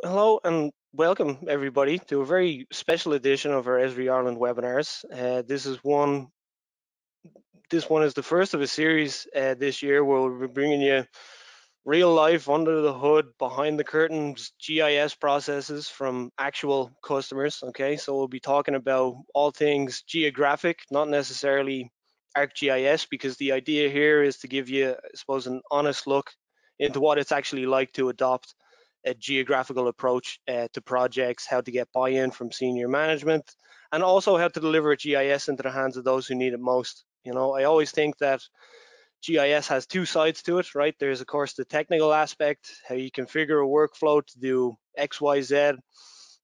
Hello and welcome everybody to a very special edition of our Esri Ireland webinars. This one is the first of a series this year where we'll be bringing you real life, under the hood, behind the curtains GIS processes from actual customers. Okay, so we'll be talking about all things geographic, not necessarily ArcGIS, because the idea here is to give you, I suppose, an honest look into what it's actually like to adopt a geographical approach to projects, how to get buy-in from senior management, and also how to deliver GIS into the hands of those who need it most. I always think that GIS has two sides to it, right? There's, of course, the technical aspect, how you configure a workflow to do X, Y, Z.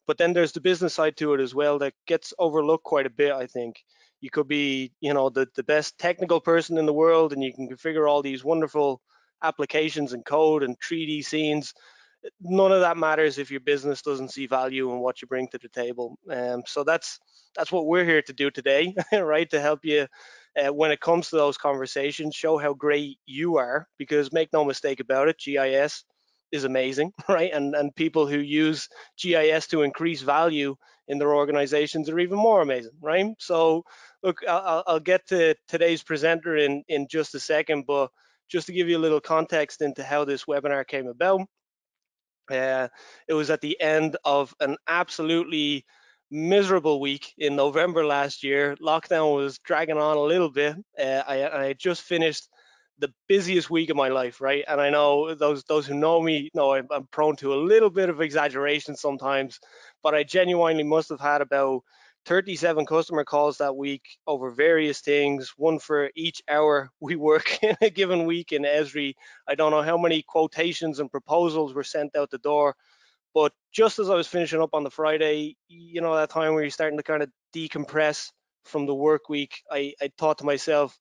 But then there's the business side to it as well that gets overlooked quite a bit, I think. You could be, the best technical person in the world, and you can configure all these wonderful applications and code and 3D scenes. None of that matters if your business doesn't see value in what you bring to the table. So that's what we're here to do today, right? To help you when it comes to those conversations, show how great you are, because make no mistake about it, GIS is amazing, right? And people who use GIS to increase value in their organizations are even more amazing, right? So look, I'll get to today's presenter in just a second, but just to give you a little context into how this webinar came about. It was at the end of an absolutely miserable week in November last year. Lockdown was dragging on a little bit. I had just finished the busiest week of my life, right? And I know those who know me know I'm prone to a little bit of exaggeration sometimes, but I genuinely must have had about 37 customer calls that week over various things, one for each hour we work in a given week in Esri. I don't know how many quotations and proposals were sent out the door, but just as I was finishing up on the Friday, that time where you're starting to kind of decompress from the work week, I thought to myself,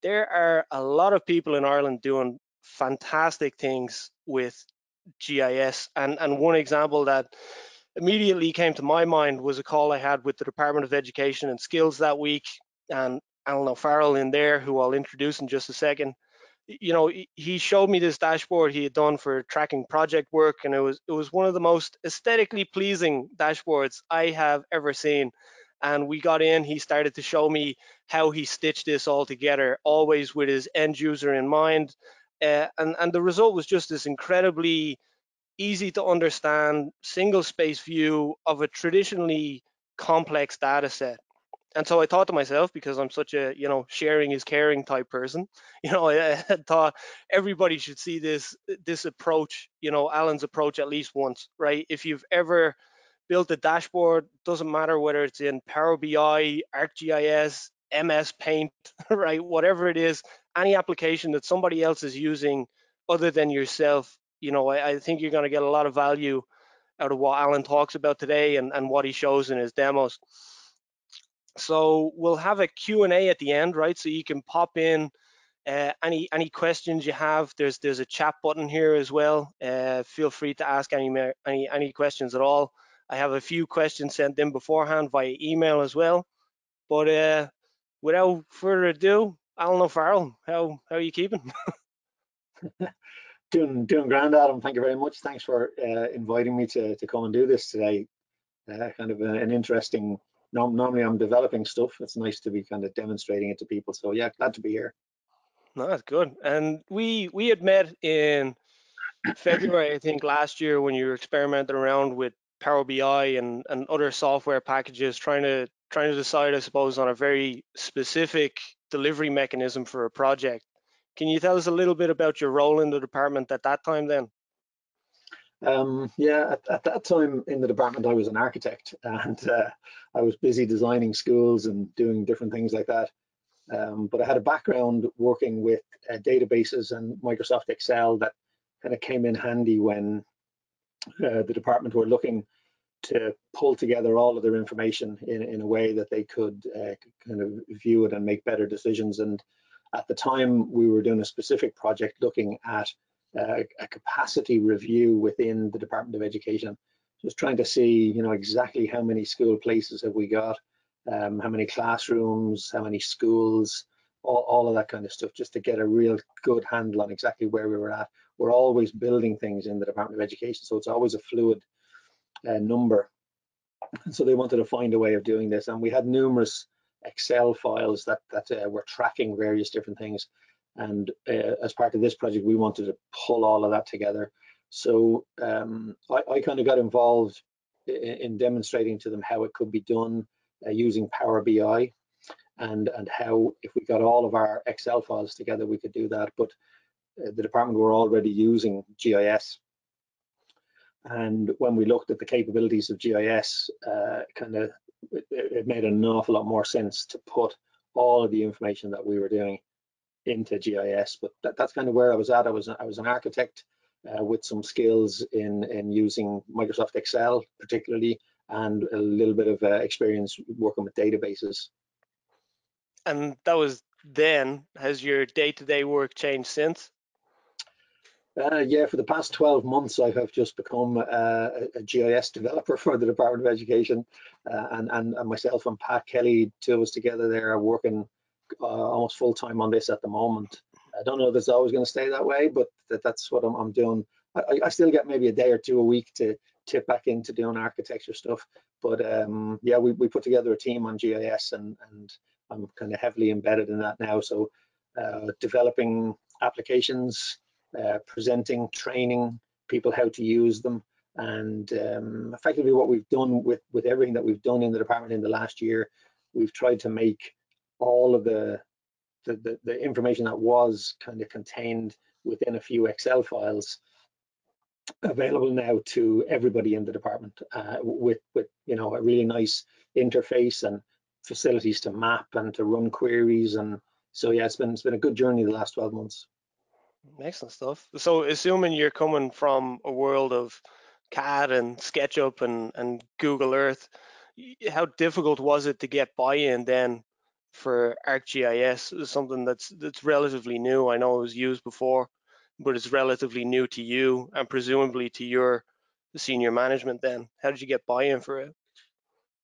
there are a lot of people in Ireland doing fantastic things with GIS. And one example that immediately came to my mind was a call I had with the Department of Education and Skills that week, and Alen O'Farrell in there, who I'll introduce in just a second. He showed me this dashboard he had done for tracking project work, and it was one of the most aesthetically pleasing dashboards I have ever seen. And we got in, he started to show me how he stitched this all together, always with his end user in mind. And the result was just this incredibly easy to understand single space view of a traditionally complex data set. And so I thought to myself, because I'm such a, sharing is caring type person, I thought everybody should see this approach, Alan's approach, at least once, right? If you've ever built a dashboard, doesn't matter whether it's in Power BI, ArcGIS, MS Paint, right? Whatever it is, any application that somebody else is using other than yourself, I think you're going to get a lot of value out of what Alan talks about today and what he shows in his demos. So we'll have a Q&A at the end, right? So you can pop in any questions you have. There's a chat button here as well. Feel free to ask any questions at all. I have a few questions sent in beforehand via email as well. But without further ado, Alen O'Farrell, how are you keeping? Doing grand, Adam. Thank you very much. Thanks for inviting me to come and do this today. Kind of an interesting. Normally, I'm developing stuff. It's nice to be kind of demonstrating it to people. So yeah, glad to be here. No, that's good. And we had met in February, I think, last year when you were experimenting around with Power BI and other software packages, trying to decide, I suppose, on a very specific delivery mechanism for a project. Can you tell us a little bit about your role in the department at that time then? Yeah, at that time in the department, I was an architect, and I was busy designing schools and doing different things like that. But I had a background working with databases and Microsoft Excel that kind of came in handy when the department were looking to pull together all of their information in a way that they could kind of view it and make better decisions. And at the time, we were doing a specific project looking at a capacity review within the Department of Education. Just trying to see, exactly how many school places have we got, how many classrooms, how many schools, all of that kind of stuff, just to get a real good handle on exactly where we were at. We're always building things in the Department of Education, so it's always a fluid number. And so they wanted to find a way of doing this, and we had numerous Excel files that were tracking various different things. And as part of this project, we wanted to pull all of that together. So I kind of got involved in demonstrating to them how it could be done using Power BI, and how if we got all of our Excel files together, we could do that. But the department were already using GIS. And when we looked at the capabilities of GIS, it made an awful lot more sense to put all of the information that we were doing into GIS. But that's kind of where I was at. I was an architect with some skills in using Microsoft Excel particularly, and a little bit of experience working with databases. And that was then. Has your day-to-day work changed since? Yeah, for the past 12 months, I have just become a GIS developer for the Department of Education, and myself and Pat Kelly, two of us together there, are working almost full time on this at the moment. I don't know if it's always going to stay that way, but that's what I'm doing. I still get maybe a day or two a week to tip back into doing architecture stuff, but yeah, we put together a team on GIS, and I'm kind of heavily embedded in that now. So developing applications, presenting, training people how to use them, and effectively what we've done with everything that we've done in the department in the last year, we've tried to make all of the information that was kind of contained within a few Excel files available now to everybody in the department, with you know, a really nice interface and facilities to map and to run queries. And so yeah, it's been a good journey the last 12 months. Excellent stuff. So assuming you're coming from a world of CAD and SketchUp and Google Earth, how difficult was it to get buy-in then for ArcGIS? Something that's relatively new. I know it was used before, but it's relatively new to you and presumably to your senior management then. How did you get buy-in for it?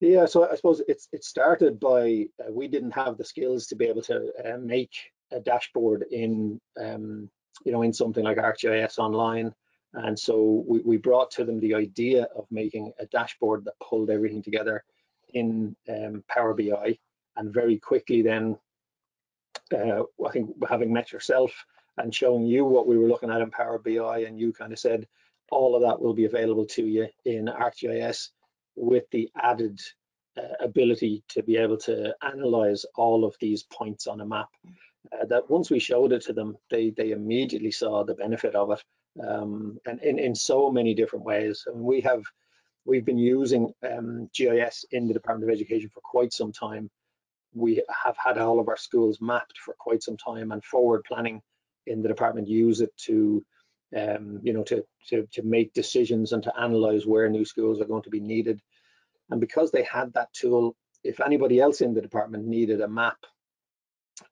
Yeah, so I suppose it started by we didn't have the skills to be able to make a dashboard in you know, in something like ArcGIS Online, and so we brought to them the idea of making a dashboard that pulled everything together in Power BI, and very quickly then I think having met yourself and showing you what we were looking at in Power BI, and you kind of said all of that will be available to you in ArcGIS, with the added ability to be able to analyze all of these points on a map. That once we showed it to them, they immediately saw the benefit of it, and in so many different ways. And we've been using GIS in the Department of Education for quite some time. We have had all of our schools mapped for quite some time, and forward planning in the department use it to you know, to make decisions and to analyze where new schools are going to be needed. And because they had that tool, if anybody else in the department needed a map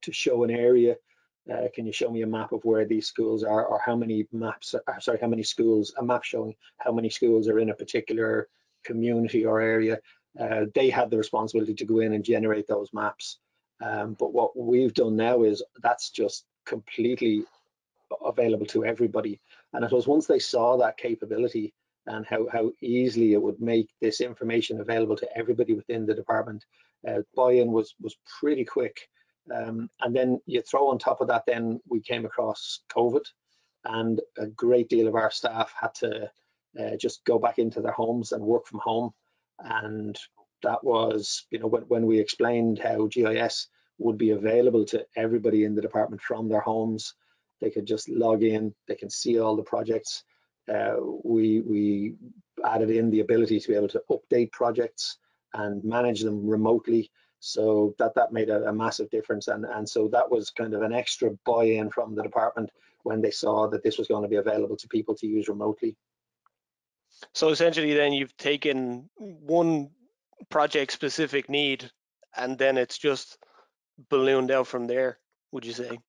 to show an area, can you show me a map of where these schools are, or how many maps, sorry, how many schools, a map showing how many schools are in a particular community or area, they had the responsibility to go in and generate those maps. But what we've done now is that's just completely available to everybody. And I suppose once they saw that capability and how easily it would make this information available to everybody within the department, buy-in was pretty quick. And then you throw on top of that, then we came across COVID, and a great deal of our staff had to just go back into their homes and work from home. And that was, you know, when we explained how GIS would be available to everybody in the department from their homes, they could just log in, they can see all the projects. We added in the ability to be able to update projects and manage them remotely. So that made a massive difference. And so that was kind of an extra buy-in from the department when they saw that this was going to be available to people to use remotely. So essentially then you've taken one project specific need and then it's just ballooned out from there, would you say?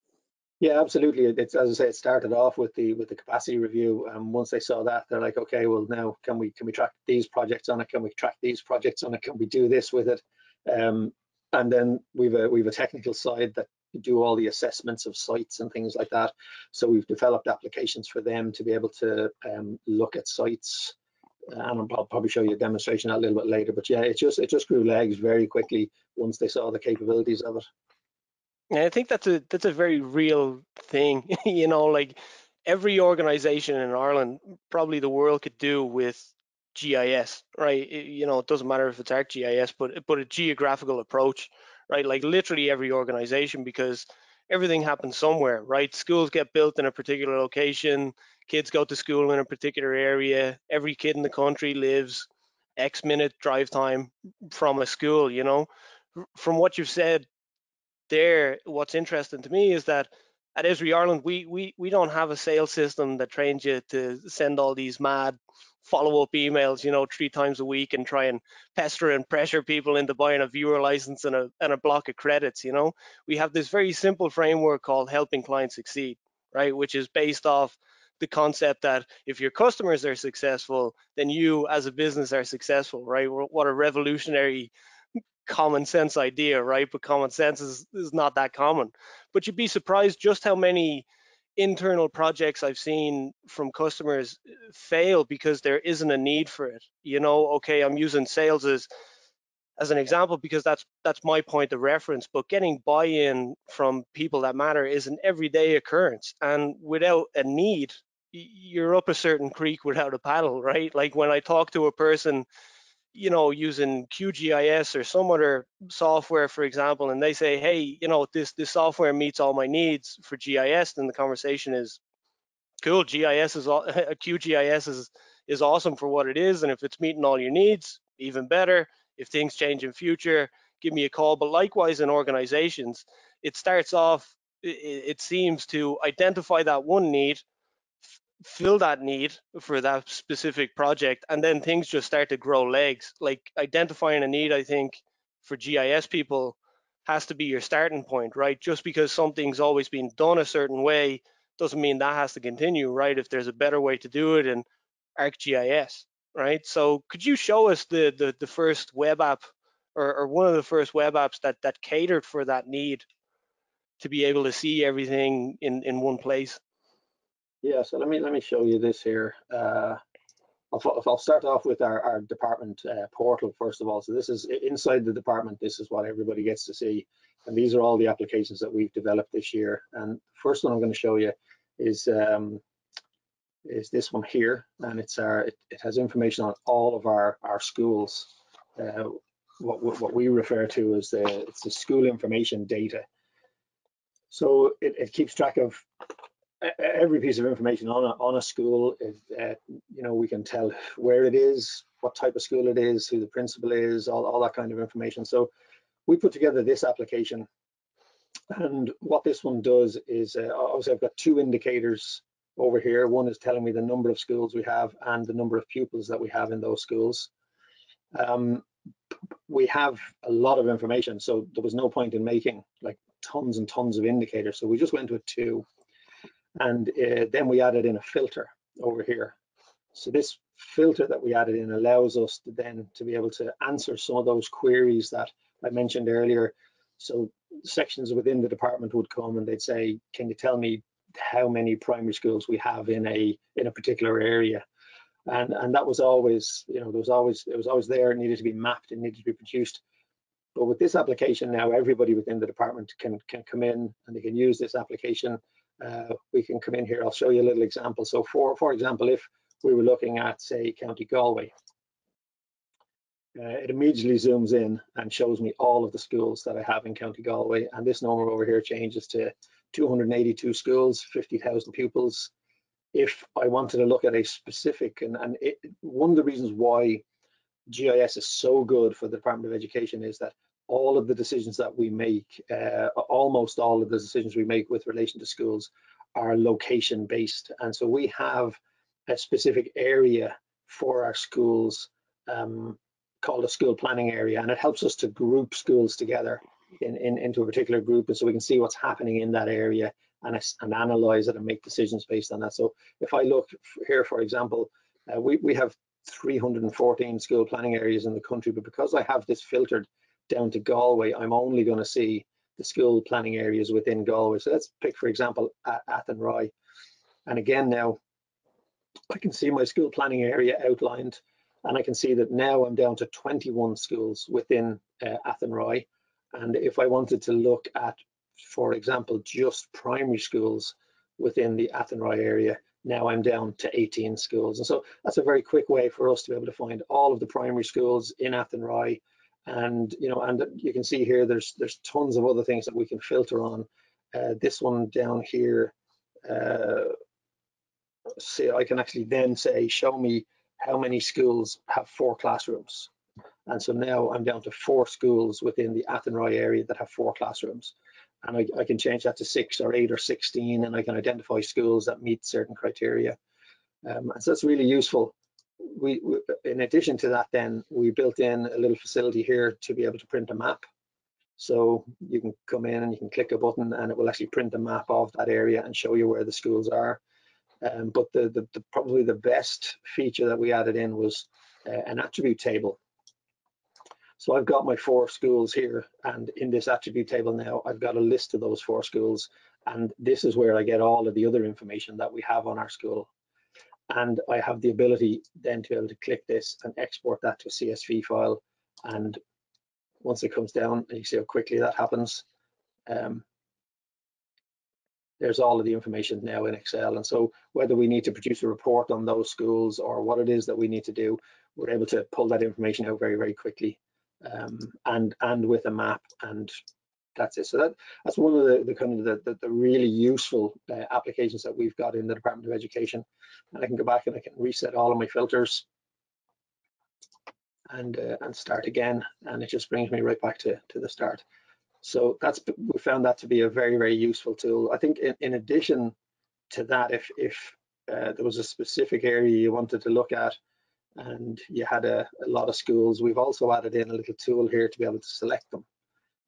Yeah, absolutely. It's, as I say, it started off with the capacity review, and once they saw that, they're like, okay, well now can we track these projects on it? Can we track these projects on it? Can we do this with it? And then we've a technical side that do all the assessments of sites and things like that. So we've developed applications for them to be able to look at sites and I'll probably show you a demonstration a little bit later. But yeah, it just grew legs very quickly once they saw the capabilities of it. And I think that's a very real thing. You know, like every organization in Ireland, probably the world could do with GIS, right? You know, it doesn't matter if it's ArcGIS, but a geographical approach, right? Like literally every organization, because everything happens somewhere, right? Schools get built in a particular location, kids go to school in a particular area, every kid in the country lives X minute drive time from a school, you know. From what you've said there, what's interesting to me is that at Esri Ireland, we don't have a sales system that trains you to send all these mad follow-up emails, you know, 3 times a week and try and pester and pressure people into buying a viewer license and a block of credits, you know. We have this very simple framework called helping clients succeed, right, which is based off the concept that if your customers are successful, then you as a business are successful, right? What a revolutionary common sense idea, right? But common sense is not that common. But you'd be surprised just how many internal projects I've seen from customers fail because there isn't a need for it. You know, okay, I'm using sales as an example because that's my point of reference, but getting buy-in from people that matter is an everyday occurrence. And without a need, you're up a certain creek without a paddle, right? Like when I talk to a person, you know, using QGIS or some other software, for example, and they say, hey, you know, this software meets all my needs for GIS, then the conversation is cool. GIS is all, QGIS is awesome for what it is, and if it's meeting all your needs, even better. If things change in future, give me a call. But likewise in organizations, it starts off, it seems to identify that one need, fill that need for that specific project, and then things just start to grow legs. Like identifying a need, I think, for GIS people has to be your starting point, right? Just because something's always been done a certain way doesn't mean that has to continue, right? If there's a better way to do it in ArcGIS, right? So could you show us the first web app, or one of the first web apps that catered for that need to be able to see everything in one place? Yeah, so let me show you this here. I'll start off with our department portal first of all. So this is inside the department. This is what everybody gets to see, and these are all the applications that we've developed this year. And the first one I'm going to show you is this one here, and it has information on all of our schools. What we refer to as it's the school information data. So it keeps track of every piece of information on a school. You know, we can tell where it is, what type of school it is, who the principal is, all that kind of information. So we put together this application, and what this one does is obviously I've got two indicators over here. One is telling me the number of schools we have and the number of pupils that we have in those schools. We have a lot of information, so there was no point in making like tons and tons of indicators. So we just went with two. And then we added in a filter over here. So this filter that we added in allows us to be able to answer some of those queries that I mentioned earlier. So sections within the department would come and they'd say, can you tell me how many primary schools we have in a particular area? And that was always, you know, it was always there. It needed to be mapped, it needed to be produced. But with this application now, everybody within the department can come in and they can use this application. We can come in here. I'll show you a little example. So for example, if we were looking at, say, County Galway, it immediately zooms in and shows me all of the schools that I have in County Galway. And this number over here changes to 282 schools, 50,000 pupils. If I wanted to look at a specific, one of the reasons why GIS is so good for the Department of Education is that all of the decisions that we make, almost all of the decisions we make with relation to schools are location based. And so we have a specific area for our schools called a school planning area, and it helps us to group schools together into a particular group, and so we can see what's happening in that area and analyze it and make decisions based on that. So if I look here, for example, we have 314 school planning areas in the country, but because I have this filtered down to Galway, I'm only going to see the school planning areas within Galway. So let's pick, for example, Athenry. And again, now I can see my school planning area outlined. And I can see that now I'm down to 21 schools within Athenry. And if I wanted to look at, for example, just primary schools within the Athenry area, now I'm down to 18 schools. And so that's a very quick way for us to be able to find all of the primary schools in Athenry. And you can see here there's tons of other things that we can filter on. This one down here, see, I can actually then say, show me how many schools have 4 classrooms. And so now I'm down to 4 schools within the Athenry area that have 4 classrooms. And I can change that to 6 or 8 or 16, and I can identify schools that meet certain criteria. And so that's really useful. We, in addition to that, then we built in a little facility here to be able to print a map. So you can come in and you can click a button and it will actually print a map of that area and show you where the schools are. But probably the best feature that we added in was an attribute table. So I've got my 4 schools here, and in this attribute table now, I've got a list of those 4 schools, and this is where I get all of the other information that we have on our school. And I have the ability then to be able to click this and export that to a CSV file. And once it comes down, and you see how quickly that happens, there's all of the information now in Excel. And so whether we need to produce a report on those schools or what it is that we need to do, we're able to pull that information out very, very quickly, and with a map, and that's it. So that's one of the kind of the really useful applications that we've got in the Department of Education. And I can go back and I can reset all of my filters and start again, and it just brings me right back to the start. So we found that to be a very, very useful tool. I think in addition to that, if there was a specific area you wanted to look at and you had a lot of schools, we've also added in a little tool here to be able to select them.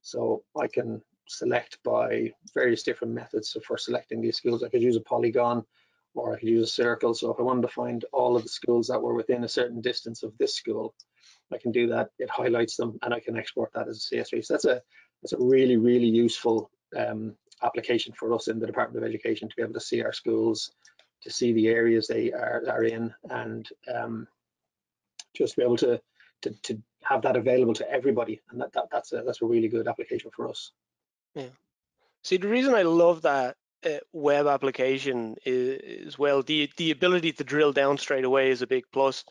So I can select by various different methods. So for selecting these schools, I could use a polygon or I could use a circle. So if I wanted to find all of the schools that were within a certain distance of this school, I can do that. It highlights them and I can export that as a CSV. So that's a really, really useful application for us in the Department of Education to be able to see our schools, to see the areas they are in, and just be able to have that available to everybody. And that's a really good application for us. Yeah. See, the reason I love that web application is well, the ability to drill down straight away is a big plus.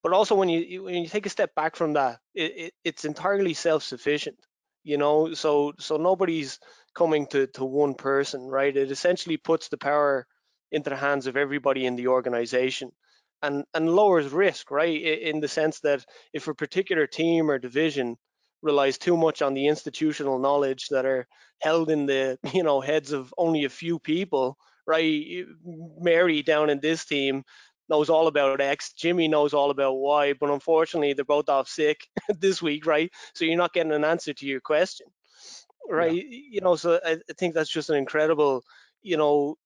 But also when you take a step back from that, it's entirely self-sufficient. So nobody's coming to one person, right? It essentially puts the power into the hands of everybody in the organization, and lowers risk, right? In the sense that if a particular team or division relies too much on the institutional knowledge that are held in the heads of only a few people, right? Mary down in this team knows all about X, Jimmy knows all about Y, but unfortunately they're both off sick this week, right? So you're not getting an answer to your question, right? Yeah. So I think that's just an incredible,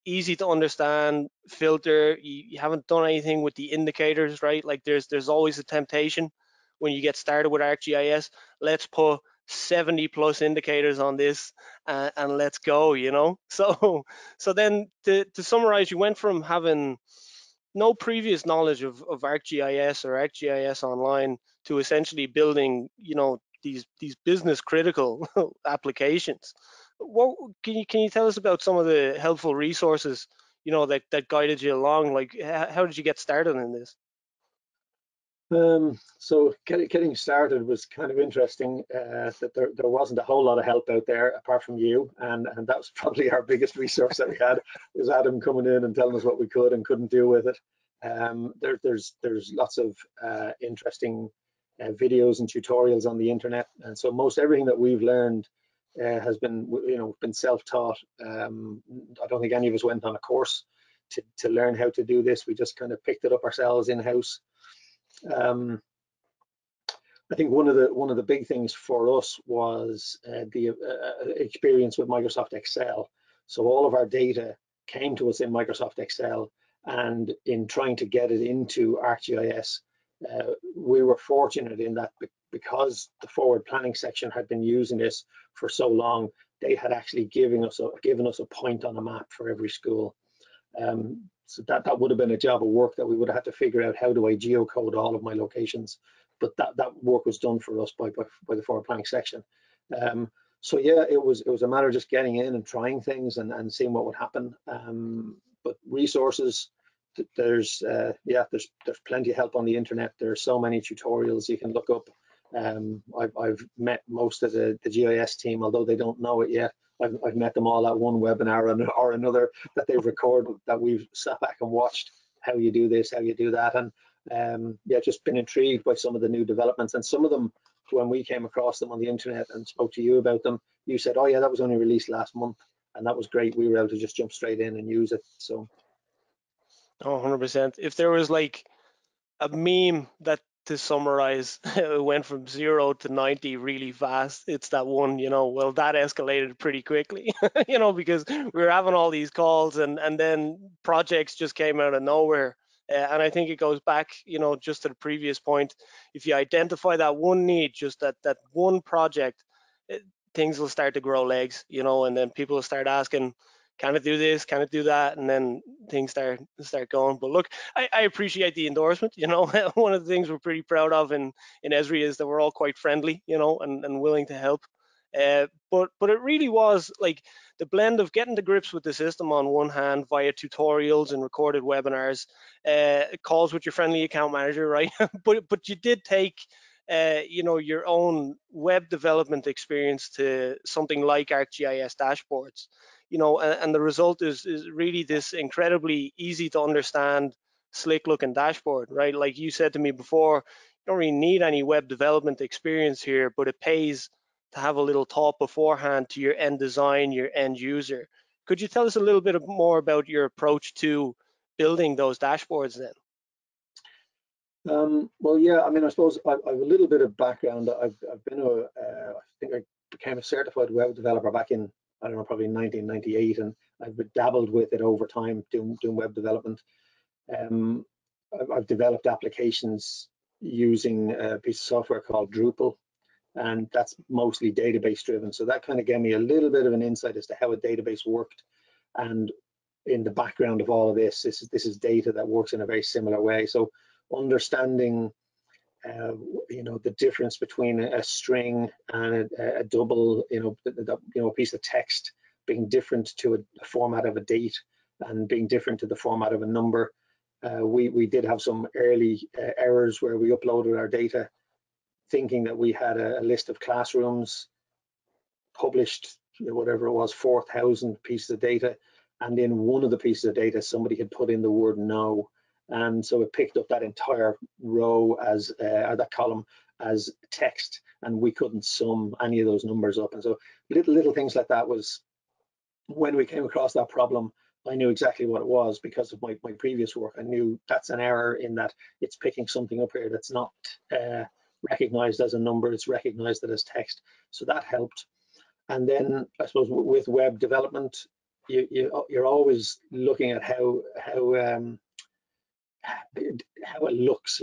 easy to understand filter. You haven't done anything with the indicators, right? Like there's always a temptation when you get started with ArcGIS. Let's put 70 plus indicators on this and let's go, So then to summarize, you went from having no previous knowledge of ArcGIS or ArcGIS Online to essentially building, these business critical applications. What can you tell us about some of the helpful resources, that guided you along? Like, how did you get started in this? So getting started was kind of interesting, that there wasn't a whole lot of help out there apart from you, and that was probably our biggest resource that we had, was Adam coming in and telling us what we could and couldn't do with it. There's lots of interesting videos and tutorials on the internet, and so most everything that we've learned has been self-taught. I don't think any of us went on a course to learn how to do this. We just kind of picked it up ourselves in-house. I think one of the big things for us was the experience with Microsoft Excel. So all of our data came to us in Microsoft Excel, and in trying to get it into ArcGIS, we were fortunate in that because the forward planning section had been using this for so long, they had actually given us a point on a map for every school. So that would have been a job of work that we would have had to figure out, how do I geocode all of my locations? But that work was done for us by the forward planning section. So yeah, it was a matter of just getting in and trying things and seeing what would happen. But resources, there's plenty of help on the internet. There are so many tutorials you can look up. I've met most of the GIS team, although they don't know it yet. I've met them all at one webinar or another that they've recorded, that we've sat back and watched how you do this, how you do that, and yeah, just been intrigued by some of the new developments. And some of them, when we came across them on the internet and spoke to you about them, you said, oh yeah, that was only released last month, and that was great. We were able to just jump straight in and use it. So Oh, 100%. If there was like a meme that, to summarize, it went from 0 to 90 really fast, it's that one, well, that escalated pretty quickly, because we were having all these calls, and then projects just came out of nowhere. And I think it goes back, just to the previous point. If you identify that one need, just that one project, things will start to grow legs, and then people will start asking, can it do this? Can it do that? And then things start going. But look, I appreciate the endorsement. One of the things we're pretty proud of in Esri is that we're all quite friendly, and willing to help. But it really was like the blend of getting to grips with the system on one hand via tutorials and recorded webinars, calls with your friendly account manager, right? but you did take your own web development experience to something like ArcGIS dashboards, and the result is really this incredibly easy to understand, slick looking dashboard, right? Like you said to me before, you don't really need any web development experience here, but it pays to have a little thought beforehand to your end design, your end user. Could you tell us a little bit more about your approach to building those dashboards then? well, yeah, I mean, I suppose I've a little bit of background. I've been I think I became a certified web developer back in, I don't know, probably 1998, and I've dabbled with it over time, doing web development. I've developed applications using a piece of software called Drupal, and that's mostly database driven. So that kind of gave me a little bit of an insight as to how a database worked. And in the background of all of this is data that works in a very similar way. So understanding the difference between a string and a double, a piece of text being different to a format of a date and being different to the format of a number. We did have some early errors where we uploaded our data thinking that we had a list of classrooms, published whatever it was, 4,000 pieces of data, and in one of the pieces of data somebody had put in the word no, and so it picked up that entire row as or that column as text, and we couldn't sum any of those numbers up. And so little things like that was, when we came across that problem, I knew exactly what it was because of my previous work. I knew that's an error in that it's picking something up here that's not recognized as a number, it's recognized as text. So that helped. And then I suppose with web development, you're always looking at how it looks,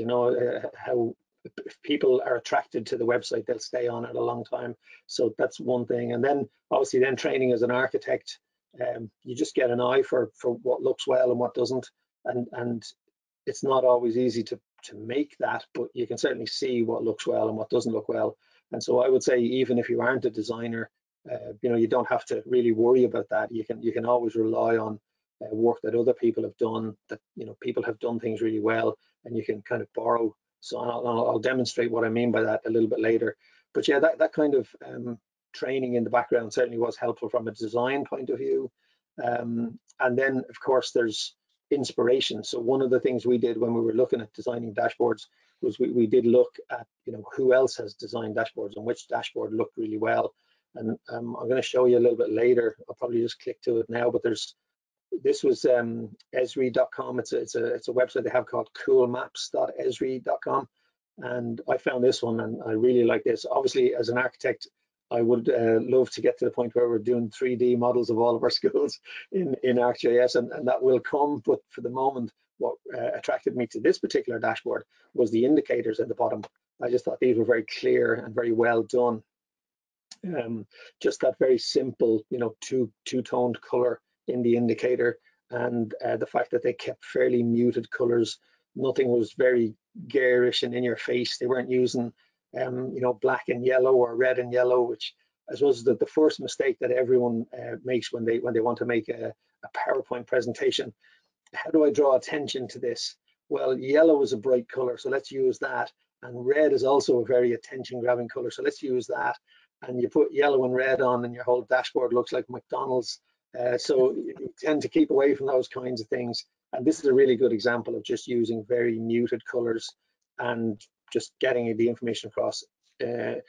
how if people are attracted to the website, they'll stay on it a long time. So that's one thing. And then obviously then training as an architect, you just get an eye for what looks well and what doesn't. And it's not always easy to make that, but you can certainly see what looks well and what doesn't look well. And so I would say, even if you aren't a designer, you don't have to really worry about that. You can always rely on work that other people have done, that people have done things really well, and you can kind of borrow. So I'll demonstrate what I mean by that a little bit later. But yeah, that kind of training in the background certainly was helpful from a design point of view. And then of course there's inspiration. So one of the things we did when we were looking at designing dashboards was we did look at who else has designed dashboards and which dashboard looked really well. And I'm going to show you a little bit later. I'll probably just click to it now, but this was Esri.com. It's a website they have called coolmaps.esri.com, and I found this one and I really like this. Obviously, as an architect, I would love to get to the point where we're doing 3D models of all of our schools in ArcGIS, and that will come. But for the moment, what attracted me to this particular dashboard was the indicators at the bottom. I just thought these were very clear and very well done. Just that very simple, two-toned color in the indicator, and the fact that they kept fairly muted colors. Nothing was very garish and in your face. They weren't using black and yellow or red and yellow, which I suppose is the first mistake that everyone makes when they want to make a PowerPoint presentation. How do I draw attention to this? Well, yellow is a bright color, so let's use that. And red is also a very attention-grabbing color, so let's use that. And you put yellow and red on, and your whole dashboard looks like McDonald's. So you tend to keep away from those kinds of things. And this is a really good example of just using very muted colors and just getting the information across. The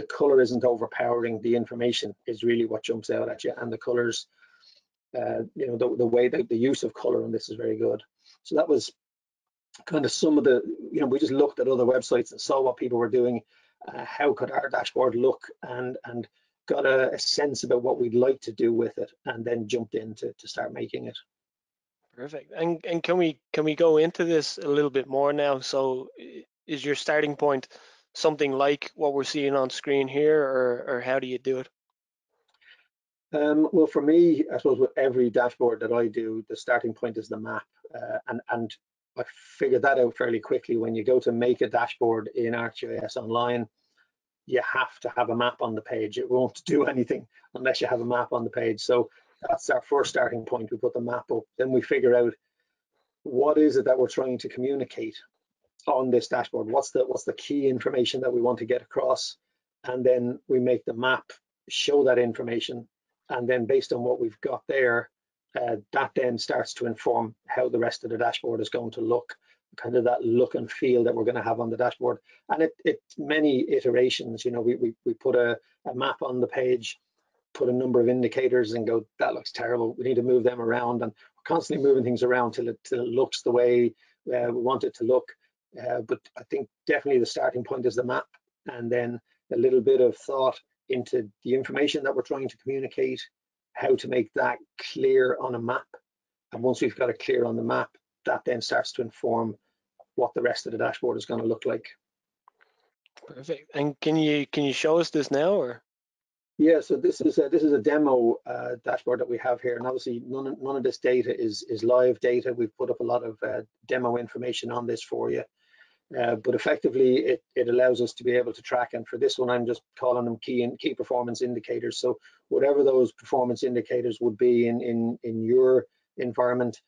color isn't overpowering. The information is really what jumps out at you, and the colors, the way that the use of color on this is very good. So that was kind of some of the, we just looked at other websites and saw what people were doing. How could our dashboard look, and got a sense about what we'd like to do with it, and then jumped in to start making it. Perfect. And can we go into this a little bit more now? So is your starting point something like what we're seeing on screen here, or how do you do it? Well, for me, I suppose with every dashboard that I do, the starting point is the map, and I figured that out fairly quickly. When you go to make a dashboard in ArcGIS Online, you have to have a map on the page. It won't do anything unless you have a map on the page. So that's our first starting point. We put the map up, then we figure out what is it that we're trying to communicate on this dashboard. What's the key information that we want to get across, and then we make the map show that information. And then based on what we've got there, that then starts to inform how the rest of the dashboard is going to look, kind of that look and feel that we're going to have on the dashboard. And it's many iterations. We put a map on the page, put a number of indicators, and go, that looks terrible. We need to move them around, and we're constantly moving things around till it looks the way we want it to look. But I think definitely the starting point is the map, and then a little bit of thought into the information that we're trying to communicate, how to make that clear on a map. And once we've got it clear on the map, that then starts to inform what the rest of the dashboard is going to look like. Perfect. And can you show us this now, or? Yeah, so this is a demo dashboard that we have here, and obviously none of this data is live data. We've put up a lot of demo information on this for you. But effectively, it allows us to be able to track. And for this one, I'm just calling them key performance indicators. So whatever those performance indicators would be in your environment,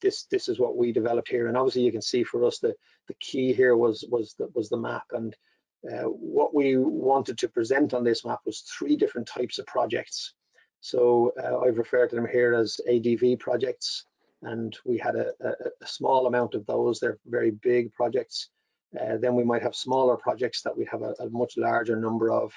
this is what we developed here. And obviously, you can see for us the key here was the map. And what we wanted to present on this map was 3 different types of projects. So I've referred to them here as ADV projects. And we had a small amount of those. They're very big projects. Then we might have smaller projects that we have a much larger number of.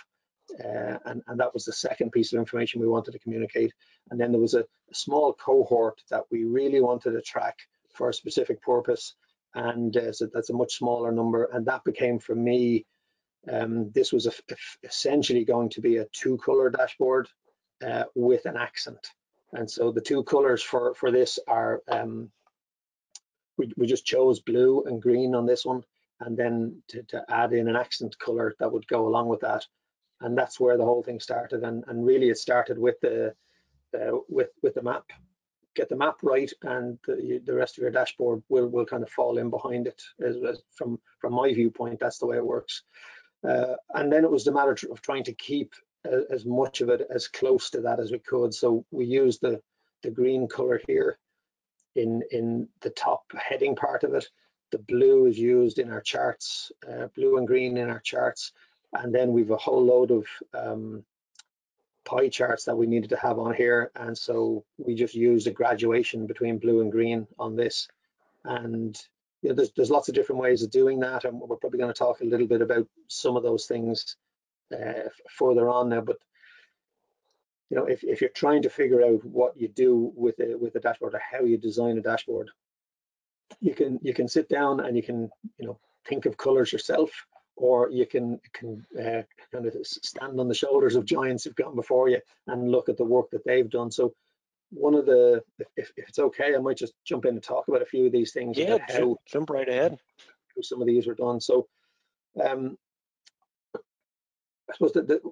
And that was the second piece of information we wanted to communicate. And then there was a small cohort that we really wanted to track for a specific purpose. And so that's a much smaller number. And that became, for me, this was essentially going to be a 2-color dashboard with an accent. And so the 2 colors for this are, we just chose blue and green on this one, and then to add in an accent color that would go along with that. And that's where the whole thing started. And really it started with the map. Get the map right, and the rest of your dashboard will kind of fall in behind it. From my viewpoint, that's the way it works. And then it was the matter of trying to keep as much of it as close to that as we could. So we used the green color here in the top heading part of it. The blue is used in our charts, blue and green in our charts. And then we've a whole load of pie charts that we needed to have on here. And so we just used a graduation between blue and green on this. And there's lots of different ways of doing that. And we're probably going to talk a little bit about some of those things further on now. But if you're trying to figure out what you do with a dashboard, or how you design a dashboard, you can sit down and you can think of colors yourself, or you can kind of stand on the shoulders of giants who've gone before you and look at the work that they've done. So one of the, if it's okay, I might just jump in and talk about a few of these things. Yeah, about how jump right ahead. Some of these were done. So I suppose that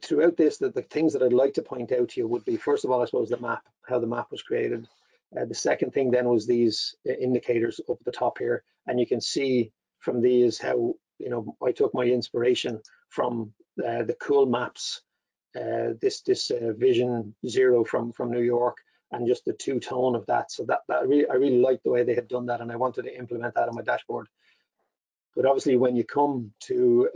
throughout this, the things that I'd like to point out to you would be, first of all, I suppose the map, how the map was created. The second thing then was these indicators up at the top here, and you can see from these how, you know, I took my inspiration from the cool maps, this Vision Zero from New York, and just the two-tone of that. So I really liked the way they had done that, and I wanted to implement that on my dashboard. But obviously, when you come to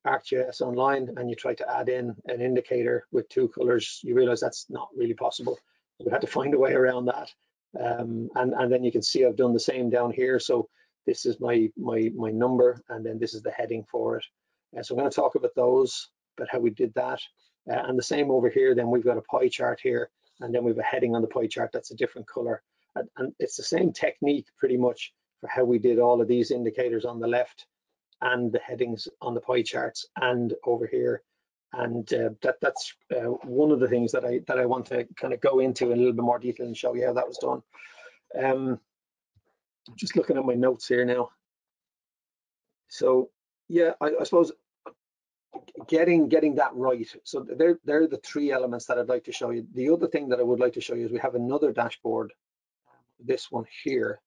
ArcGIS Online and you try to add in an indicator with two colors, you realize that's not really possible. We had to find a way around that. And then you can see I've done the same down here. So this is my number, and then this is the heading for it. So I'm going to talk about those, about how we did that. And the same over here, then we've got a pie chart here, and then we have a heading on the pie chart that's a different color. And it's the same technique pretty much for how we did all of these indicators on the left and the headings on the pie charts and over here. And that's one of the things that I want to kind of go into in a little bit more detail and show you how that was done. Just looking at my notes here now. So yeah, I suppose getting that right. So they're the three elements that I'd like to show you. The other thing that I would like to show you is we have another dashboard, this one here.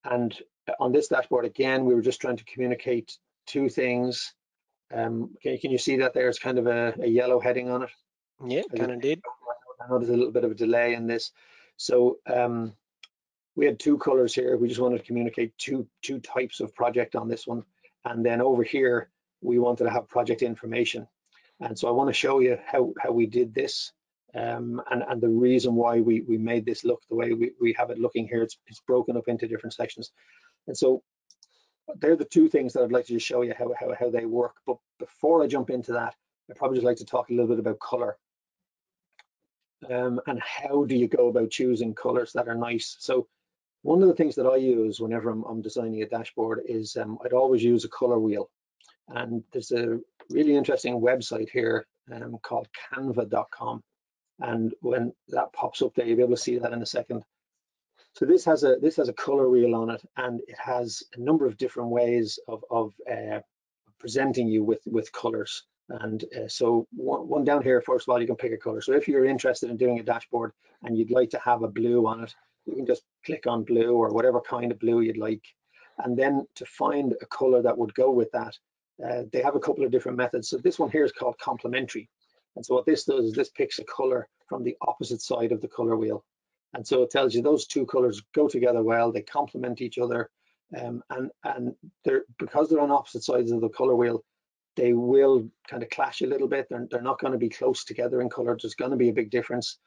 And on this dashboard, again, we were just trying to communicate two things. Can you see that there's kind of a yellow heading on it? Yeah, kind of did. I know there's a little bit of a delay in this. So we had two colors here. We just wanted to communicate two types of project on this one. And then over here, we wanted to have project information. And so I want to show you how we did this. And the reason why we made this look the way we have it looking here. It's broken up into different sections. And so they're the two things that I'd like to just show you how they work. But before I jump into that, I'd probably just like to talk a little bit about color. And how do you go about choosing colors that are nice? So one of the things that I use whenever I'm designing a dashboard is I'd always use a color wheel. And there's a really interesting website here called canva.com. And when that pops up there, you'll be able to see that in a second. So this has a color wheel on it, and it has a number of different ways of presenting you with colors. And so one down here, first of all, you can pick a color. So if you're interested in doing a dashboard and you'd like to have a blue on it, you can just click on blue or whatever kind of blue you'd like. And then to find a color that would go with that, they have a couple of different methods. So this one here is called complementary. And so what this does is this picks a color from the opposite side of the color wheel. And so it tells you those two colors go together well, they complement each other. And because they're on opposite sides of the color wheel, they will kind of clash a little bit. They're not going to be close together in color. There's going to be a big difference.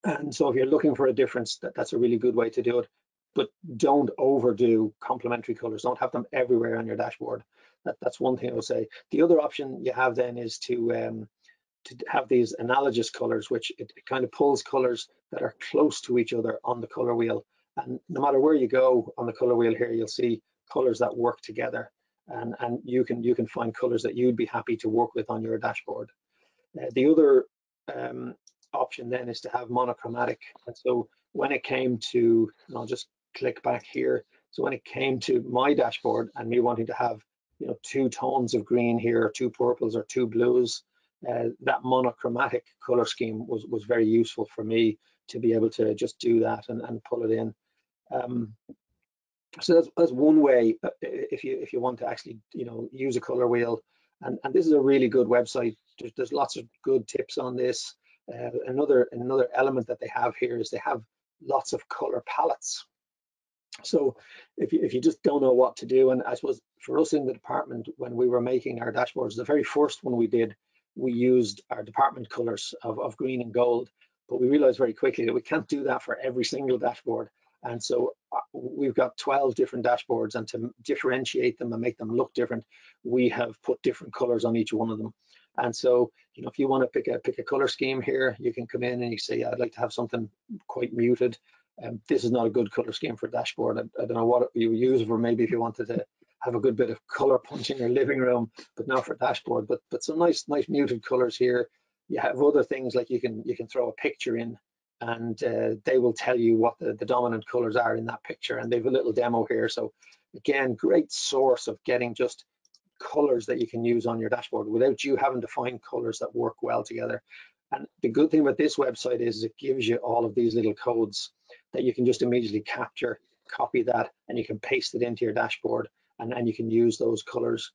And so if you're looking for a difference, that's a really good way to do it. But don't overdo complementary colors. Don't have them everywhere on your dashboard. That's one thing I would say. The other option you have then is to have these analogous colors, which it kind of pulls colors that are close to each other on the color wheel. And no matter where you go on the color wheel here, you'll see colors that work together. And you can find colors that you'd be happy to work with on your dashboard. The other option then is to have monochromatic. And so when it came to, and I'll just click back here. So when it came to my dashboard and me wanting to have, you know, two tones of green here, or two purples or two blues, that monochromatic color scheme was very useful for me to be able to just do that and pull it in. So that's one way if you want to actually, you know, use a color wheel. And this is a really good website. There's lots of good tips on this. Another element that they have here is they have lots of color palettes. So if you just don't know what to do, and I suppose for us in the department, when we were making our dashboards, the very first one we did, we used our department colors of green and gold, but we realized very quickly that we can't do that for every single dashboard. And so we've got 12 different dashboards, and to differentiate them and make them look different, we have put different colors on each one of them. And so, you know, if you want to pick a color scheme here, you can come in and you say, yeah, I'd like to have something quite muted. This is not a good color scheme for a dashboard. I don't know what you use it for. Maybe if you wanted to have a good bit of color punch in your living room, but not for dashboard. But some nice muted colors here. You have other things like you can throw a picture in, and they will tell you what the dominant colors are in that picture. And they have a little demo here. So again, great source of getting just colors that you can use on your dashboard without you having to find colors that work well together. And the good thing about this website is it gives you all of these little codes that you can just immediately capture, copy that, and you can paste it into your dashboard, and you can use those colors.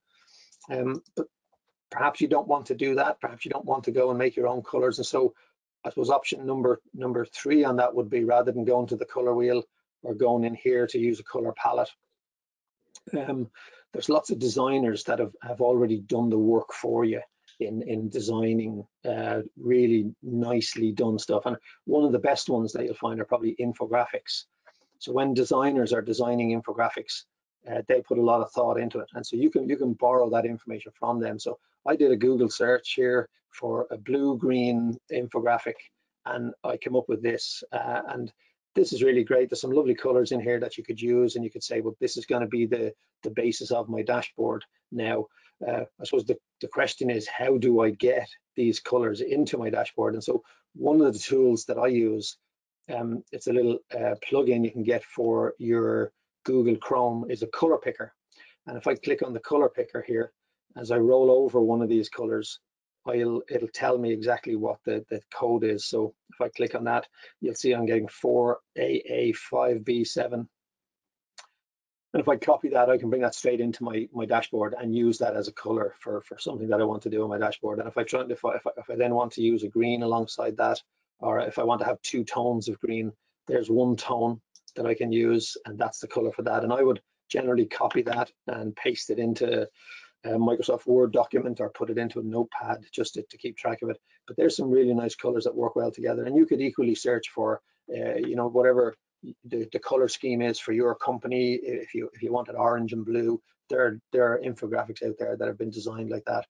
But perhaps you don't want to do that. Perhaps you don't want to go and make your own colors. And so I suppose option number 3 on that would be, rather than going to the color wheel or going in here to use a color palette, there's lots of designers that have already done the work for you in designing really nicely done stuff. And one of the best ones that you'll find are probably infographics. So when designers are designing infographics, they put a lot of thought into it, and so you can borrow that information from them. So I did a Google search here for a blue-green infographic, and I came up with this. And this is really great. There's some lovely colors in here that you could use, and you could say, well, this is going to be the basis of my dashboard. Now, I suppose the question is, how do I get these colors into my dashboard? And so one of the tools that I use, it's a little plugin you can get for your Google Chrome, is a color picker. And if I click on the color picker here, as I roll over one of these colors, it'll tell me exactly what the code is. So if I click on that, you'll see I'm getting 4AA5B7. And if I copy that, I can bring that straight into my dashboard and use that as a color for something that I want to do on my dashboard. And if I then want to use a green alongside that, or if I want to have 2 tones of green, there's 1 tone that I can use, and that's the color for that. And I would generally copy that and paste it into a Microsoft Word document, or put it into a notepad just to keep track of it. But there's some really nice colors that work well together. And you could equally search for, whatever the color scheme is for your company. If you wanted orange and blue, there are infographics out there that have been designed like that.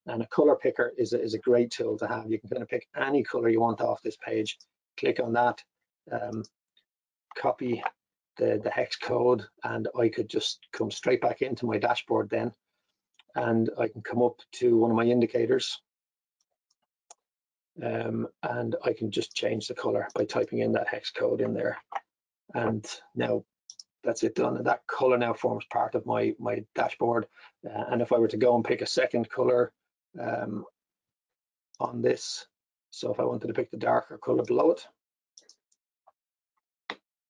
And a color picker is a great tool to have. You can kind of pick any color you want off this page, click on that, copy the hex code, and I could just come straight back into my dashboard then, and I can come up to one of my indicators, and I can just change the color by typing in that hex code in there. And now that's it done, and that color now forms part of my dashboard. And if I were to go and pick a second color on this, so if I wanted to pick the darker color below it,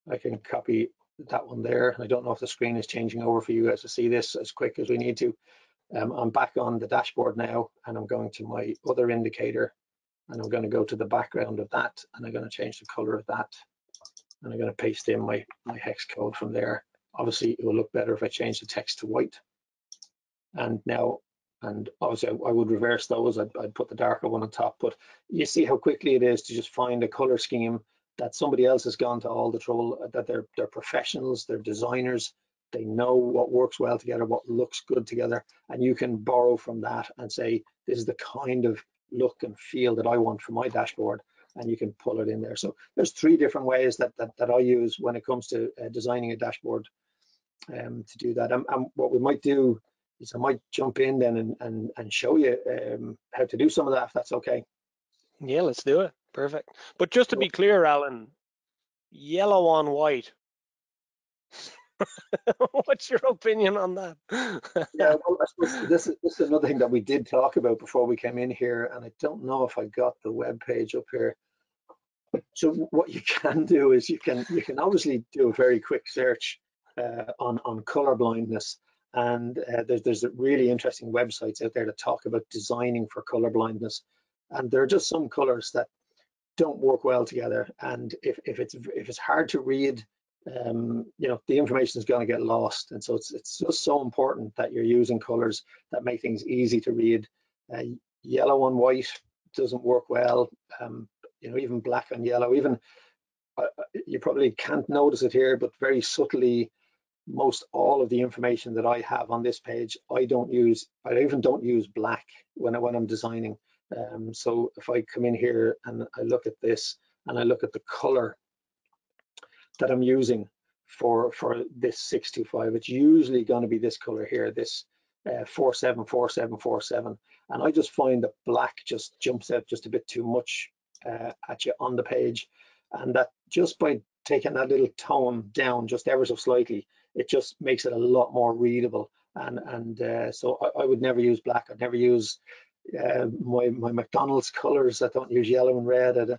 I can copy that one there. I don't know if the screen is changing over for you guys to see this as quick as we need to. I'm back on the dashboard now, and I'm going to my other indicator, and I'm going to go to the background of that, and I'm going to change the color of that, and I'm going to paste in my hex code from there. Obviously, it will look better if I change the text to white. And obviously I would reverse those. I'd put the darker one on top, but you see how quickly it is to just find a color scheme that somebody else has gone to all the trouble, that they're professionals, they're designers, they know what works well together, what looks good together, and you can borrow from that and say, this is the kind of look and feel that I want for my dashboard, and you can pull it in there. So there's 3 different ways that I use when it comes to designing a dashboard to do that. And what we might do is I might jump in then and show you how to do some of that, if that's okay. Yeah, let's do it. Perfect. But just to be clear, Alan, yellow on white. What's your opinion on that? Yeah, well, I suppose this is another thing that we did talk about before we came in here, and I don't know if I got the web page up here. So what you can do is you can obviously do a very quick search on color blindness, and there's really interesting websites out there that talk about designing for color blindness, and there are just some colors that don't work well together, and if it's hard to read, the information is going to get lost. And so it's just so important that you're using colors that make things easy to read. Yellow and white doesn't work well. Even black and yellow, even you probably can't notice it here, but very subtly, most all of the information that I have on this page, I even don't use black when I'm designing. So if I come in here and I look at this, and I look at the color that I'm using for this 625, it's usually going to be this color here, this 474747, and I just find that black just jumps out just a bit too much at you on the page, and that just by taking that little tone down just ever so slightly, it just makes it a lot more readable. And so I would never use black. I'd never use my McDonald's colors that don't use yellow and red.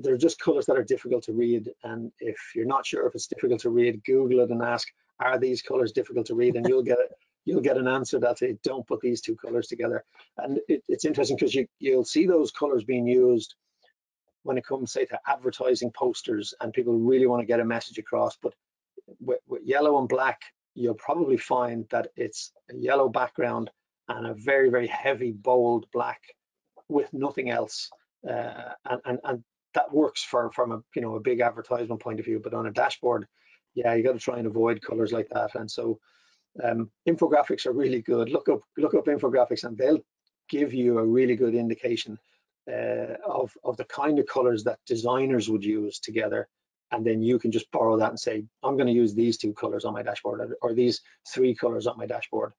They're just colors that are difficult to read. And if you're not sure if it's difficult to read, Google it and ask, are these colors difficult to read? And you'll get an answer that'll say, don't put these two colors together. And it's interesting because you'll see those colors being used when it comes, say, to advertising posters, and people really want to get a message across. But with yellow and black, you'll probably find that it's a yellow background and a very, very heavy, bold black with nothing else. And that works from a big advertisement point of view. But on a dashboard, yeah, you got to try and avoid colors like that. And so infographics are really good. Look up infographics, and they'll give you a really good indication of the kind of colors that designers would use together. And then you can just borrow that and say, I'm going to use these two colors on my dashboard, or these three colors on my dashboard.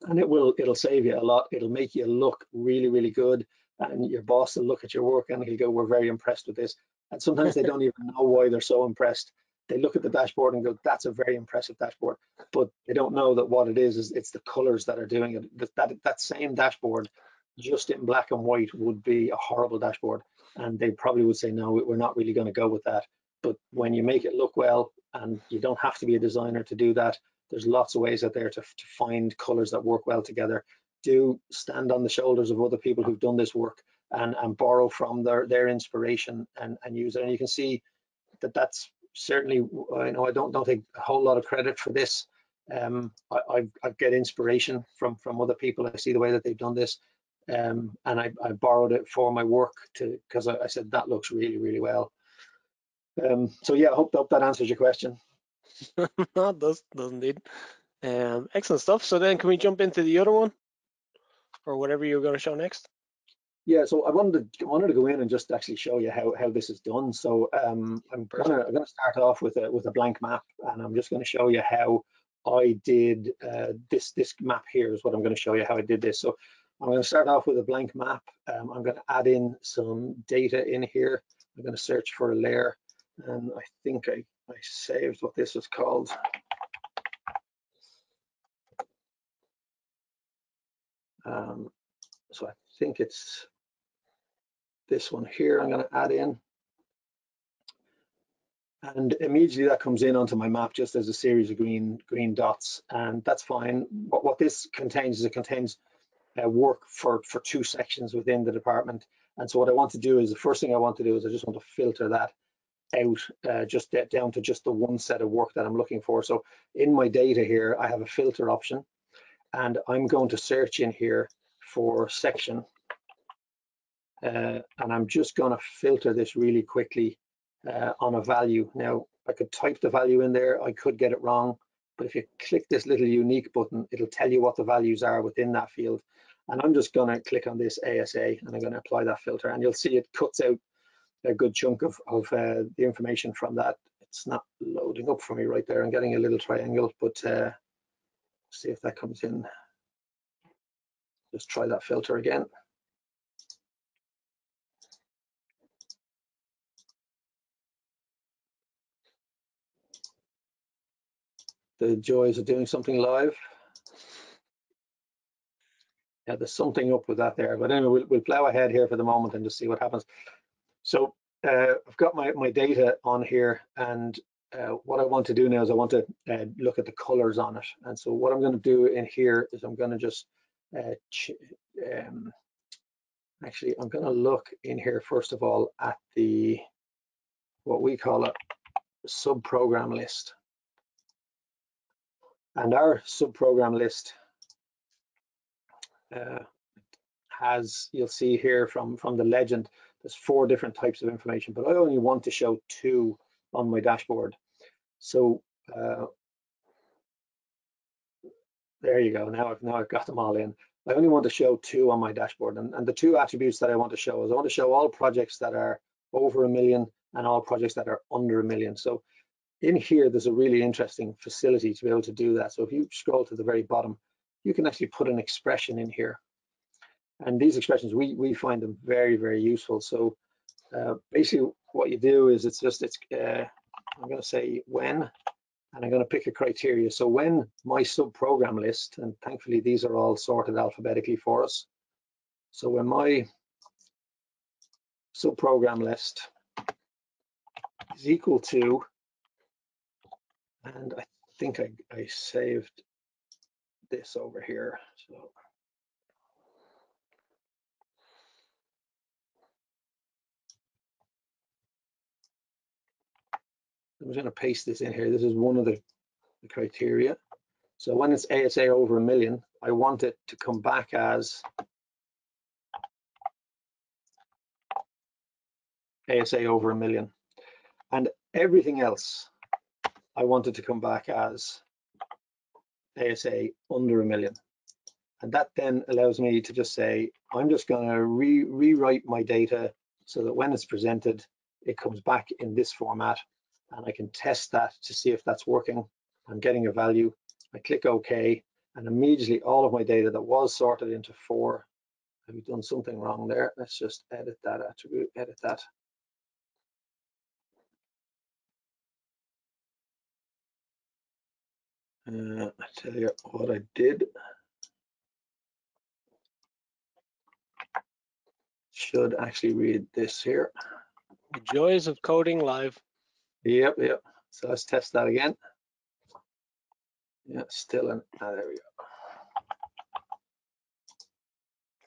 And it'll save you a lot. It'll make you look really, really good. And your boss will look at your work and he'll go, we're very impressed with this. And sometimes they don't even know why they're so impressed. They look at the dashboard and go, that's a very impressive dashboard. But they don't know that what it is it's the colors that are doing it. That same dashboard, just in black and white, would be a horrible dashboard. And they probably would say, no, we're not really going to go with that. But when you make it look well, and you don't have to be a designer to do that, there's lots of ways out there to find colors that work well together. Do stand on the shoulders of other people who've done this work and borrow from their inspiration and use it. And you can see that's certainly, I don't take a whole lot of credit for this. I get inspiration from other people. I see the way that they've done this, and I borrowed it for my work because I said that looks really, really well. So yeah, I hope that answers your question. No, it does indeed. Excellent stuff. So then can we jump into the other one, or whatever you're going to show next? Yeah, so I wanted to go in and just actually show you how this is done. So I'm gonna start off with a blank map, and I'm just going to show you how I did this map. Here is what I'm going to show you how I did this. So I'm going to start off with a blank map. I'm going to add in some data in here. I'm going to search for a layer, and I think I saved what this was called. So I think it's this one here I'm going to add in. And immediately that comes in onto my map just as a series of green dots, and that's fine. What this contains is it contains work for two sections within the department. And so what I want to do is, the first thing I want to do is I just want to filter that out, just down to just the one set of work that I'm looking for. So in my data here, I have a filter option, and I'm going to search in here for section. And I'm just going to filter this really quickly on a value. Now, I could type the value in there, I could get it wrong, but if you click this little unique button, it'll tell you what the values are within that field. And I'm just going to click on this ASA, and I'm going to apply that filter, and you'll see it cuts out a good chunk of the information from that. It's not loading up for me right there. I'm getting a little triangle, but see if that comes in. Just try that filter again. The joys of doing something live. Yeah, there's something up with that there, but anyway, we'll plow ahead here for the moment and just see what happens. So I've got my data on here, and what I want to do now is I want to look at the colors on it. And so what I'm going to do in here is I'm going to just actually I'm going to look in here first of all at the what we call a subprogram list. And our subprogram list has, you'll see here from the legend, there's 4 different types of information, but I only want to show 2 on my dashboard. So there you go. Now I've got them all in. I only want to show 2 on my dashboard, and the 2 attributes that I want to show is I want to show all projects that are over $1 million and all projects that are under $1 million. So in here, there's a really interesting facility to be able to do that. So if you scroll to the very bottom, you can actually put an expression in here. And these expressions, we find them very, very useful. So basically what you do is I'm going to say when, and I'm going to pick a criteria. So when my subprogram list, and thankfully these are all sorted alphabetically for us. So when my subprogram list is equal to, and I think I saved this over here. So I'm just going to paste this in here. This is one of the criteria. So when it's ASA over 1 million, I want it to come back as ASA over 1 million. And everything else, I want it to come back as ASA under 1 million. And that then allows me to just say, I'm just going to rewrite my data so that when it's presented, it comes back in this format, and I can test that to see if that's working. I'm getting a value. I click OK, and immediately all of my data that was sorted into 4, I've done something wrong there. Let's just edit that attribute, edit that. I tell you what I did. Should actually read this here. The joys of coding live. Yep. So let's test that again. Yeah, still in. There we go.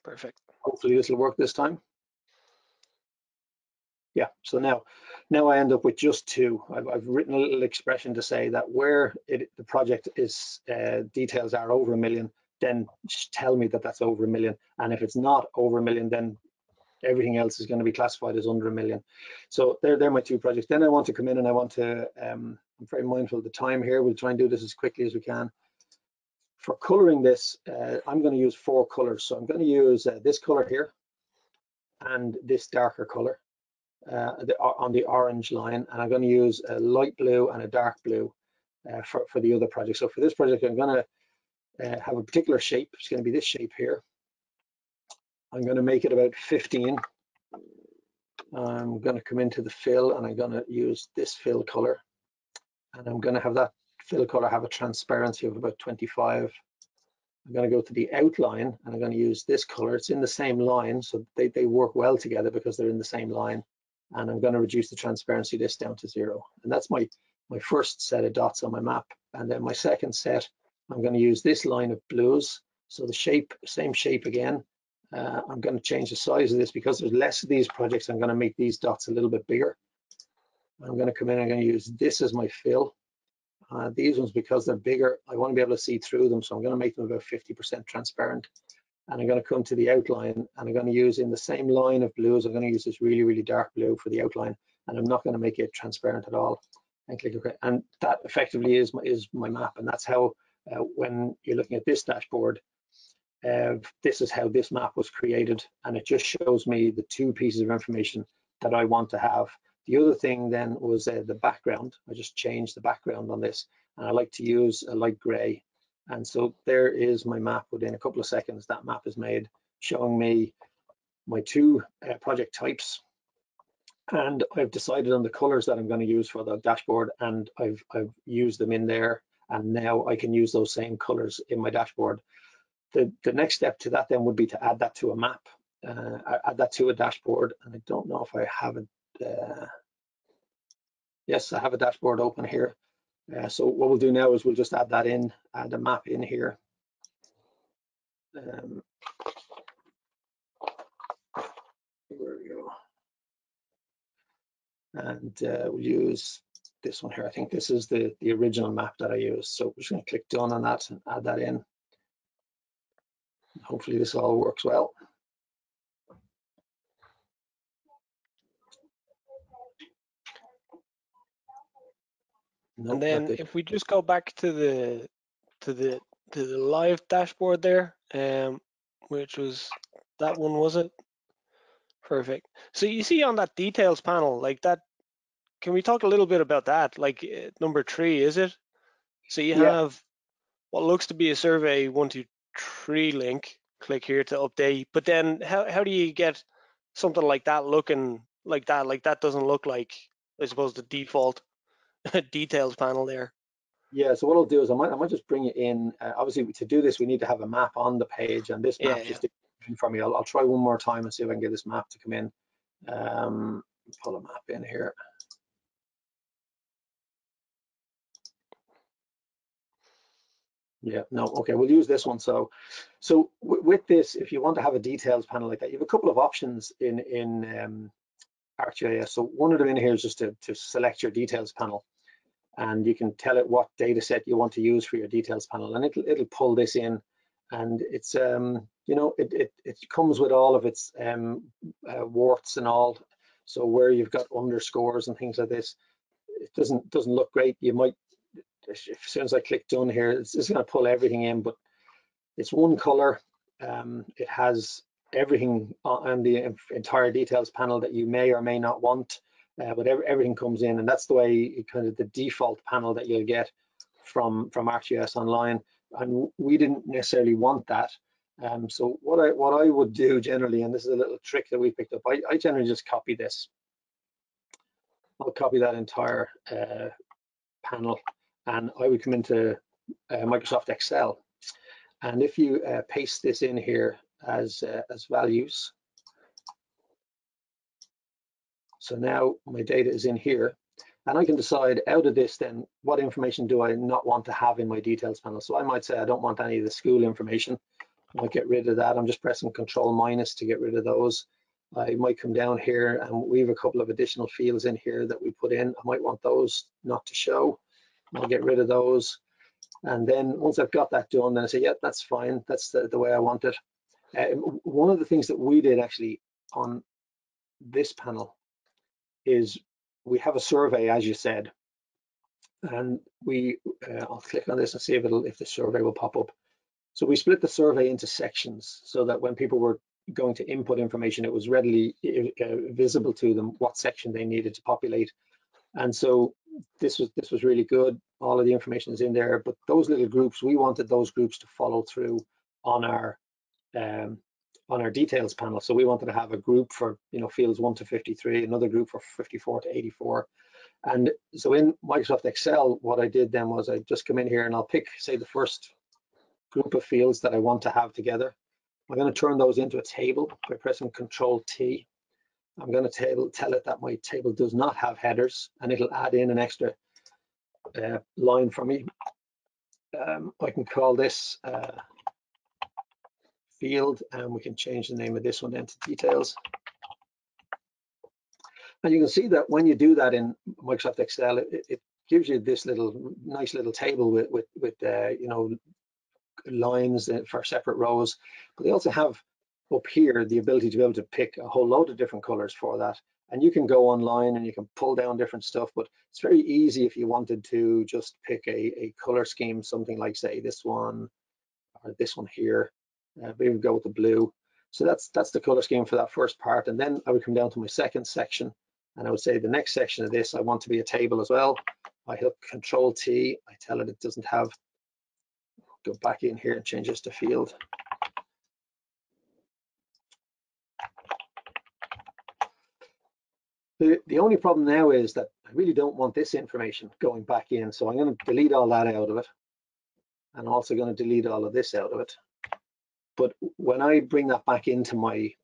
Perfect. Hopefully this will work this time. Yeah, so now I end up with just 2. I've written a little expression to say that where the project is details are over 1 million, then tell me that that's over 1 million. And if it's not over 1 million, then everything else is going to be classified as under 1 million. So they're my 2 projects. Then I want to come in and I want to, I'm very mindful of the time here. We'll try and do this as quickly as we can. For coloring this, I'm going to use 4 colors. So I'm going to use this color here and this darker color on the orange line, and I'm going to use a light blue and a dark blue for the other project. So for this project, I'm going to have a particular shape. It's going to be this shape here. I'm going to make it about 15. I'm going to come into the fill, and I'm going to use this fill color, and I'm going to have that fill color have a transparency of about 25. I'm going to go to the outline, and I'm going to use this color. It's in the same line, so they work well together because they're in the same line. And I'm going to reduce the transparency of this down to 0. And that's my first set of dots on my map. And then my second set, I'm going to use this line of blues. So the shape, same shape again. I'm going to change the size of this because there's less of these projects. I'm going to make these dots a little bit bigger. I'm going to come in, I'm going to use this as my fill. These ones, because they're bigger, I want to be able to see through them. So I'm going to make them about 50% transparent. And I'm going to come to the outline, and I'm going to use in the same line of blues, I'm going to use this really, really dark blue for the outline, and I'm not going to make it transparent at all. And click OK. And that effectively is my map. And that's how, when you're looking at this dashboard, this is how this map was created. And it just shows me the 2 pieces of information that I want to have. The other thing then was the background. I just changed the background on this, and I like to use a light gray. And so there is my map. Within a couple of seconds, that map is made, showing me my 2 project types. And I've decided on the colors that I'm going to use for the dashboard, and I've used them in there. And now I can use those same colors in my dashboard. The next step to that then would be to add that to a map, add that to a dashboard. And I don't know if I have it. Yes, I have a dashboard open here. So what we'll do now is we'll just add that in, add a map in here. Here we go. And we'll use this one here. I think this is the original map that I used. So we're just going to click done on that and add that in. Hopefully this all works well. Nope, And then if we just go back to the live dashboard there, which was that one, was it? Perfect. So you see on that details panel, like that, can we talk a little bit about that? Like number 3, is it? So you have what looks to be a survey 123 link. Click here to update. But then how do you get something like that looking like that? Like that doesn't look like, I suppose, the default details panel there. Yeah, so what I'll do is I might just bring it in. Obviously, to do this, we need to have a map on the page, and this map just for me. I'll try one more time and see if I can get this map to come in. Pull a map in here. Yeah, no, okay, we'll use this one. So with this, if you want to have a details panel like that, you have a couple of options in ArcGIS. So one of them in here is just to select your details panel, and you can tell it what data set you want to use for your details panel, and it'll pull this in, and it's you know, it comes with all of its warts and all. So where you've got underscores and things like this, it doesn't look great. You might, as soon as I click done here, it's going to pull everything in, but it's one color. It has everything on the entire details panel that you may or may not want, but everything comes in, and that's the way, kind of the default panel that you'll get from ArcGIS Online. And we didn't necessarily want that. So what I would do generally, and this is a little trick that we picked up, I generally just copy this. I'll copy that entire panel, and I would come into Microsoft Excel. And if you paste this in here as values, so now my data is in here, and I can decide out of this then what information do I not want to have in my details panel. So I might say I don't want any of the school information. I might get rid of that. I'm just pressing Control- to get rid of those. I might come down here, and we have a couple of additional fields in here that we put in. I might want those not to show. I'll get rid of those. And then once I've got that done, then I say, yeah, that's fine. That's the way I want it. One of the things that we did actually on this panel is we have a survey, as you said, and I'll click on this and see if the survey will pop up. So we split the survey into sections so that when people were going to input information, it was readily visible to them what section they needed to populate. And so this was really good. All of the information is in there, but those little groups, we wanted those groups to follow through on our details panel. So we wanted to have a group for, you know, fields 1 to 53, another group for 54 to 84. And so in Microsoft Excel, what I did then was I just come in here and I'll pick, say, the first group of fields that I want to have together. I'm going to turn those into a table by pressing Control-T. I'm going to tell it that my table does not have headers, and it'll add in an extra line for me. I can call this field, and we can change the name of this one then to details. And you can see that when you do that in Microsoft Excel, it gives you this nice little table with you know, lines for separate rows. But they also have up here the ability to be able to pick a whole load of different colors for that. And you can go online and you can pull down different stuff, but it's very easy if you wanted to just pick a color scheme, something like, say, this one or this one here. Maybe go with the blue. So that's the color scheme for that first part. And then I would come down to my second section, and I would say the next section of this, I want to be a table as well. I hit Control-T, I tell it doesn't have, go back in here and change this to field. The only problem now is that I really don't want this information going back in, so I'm going to delete all that out of it. And I'm also going to delete all of this out of it. But when I bring that back into my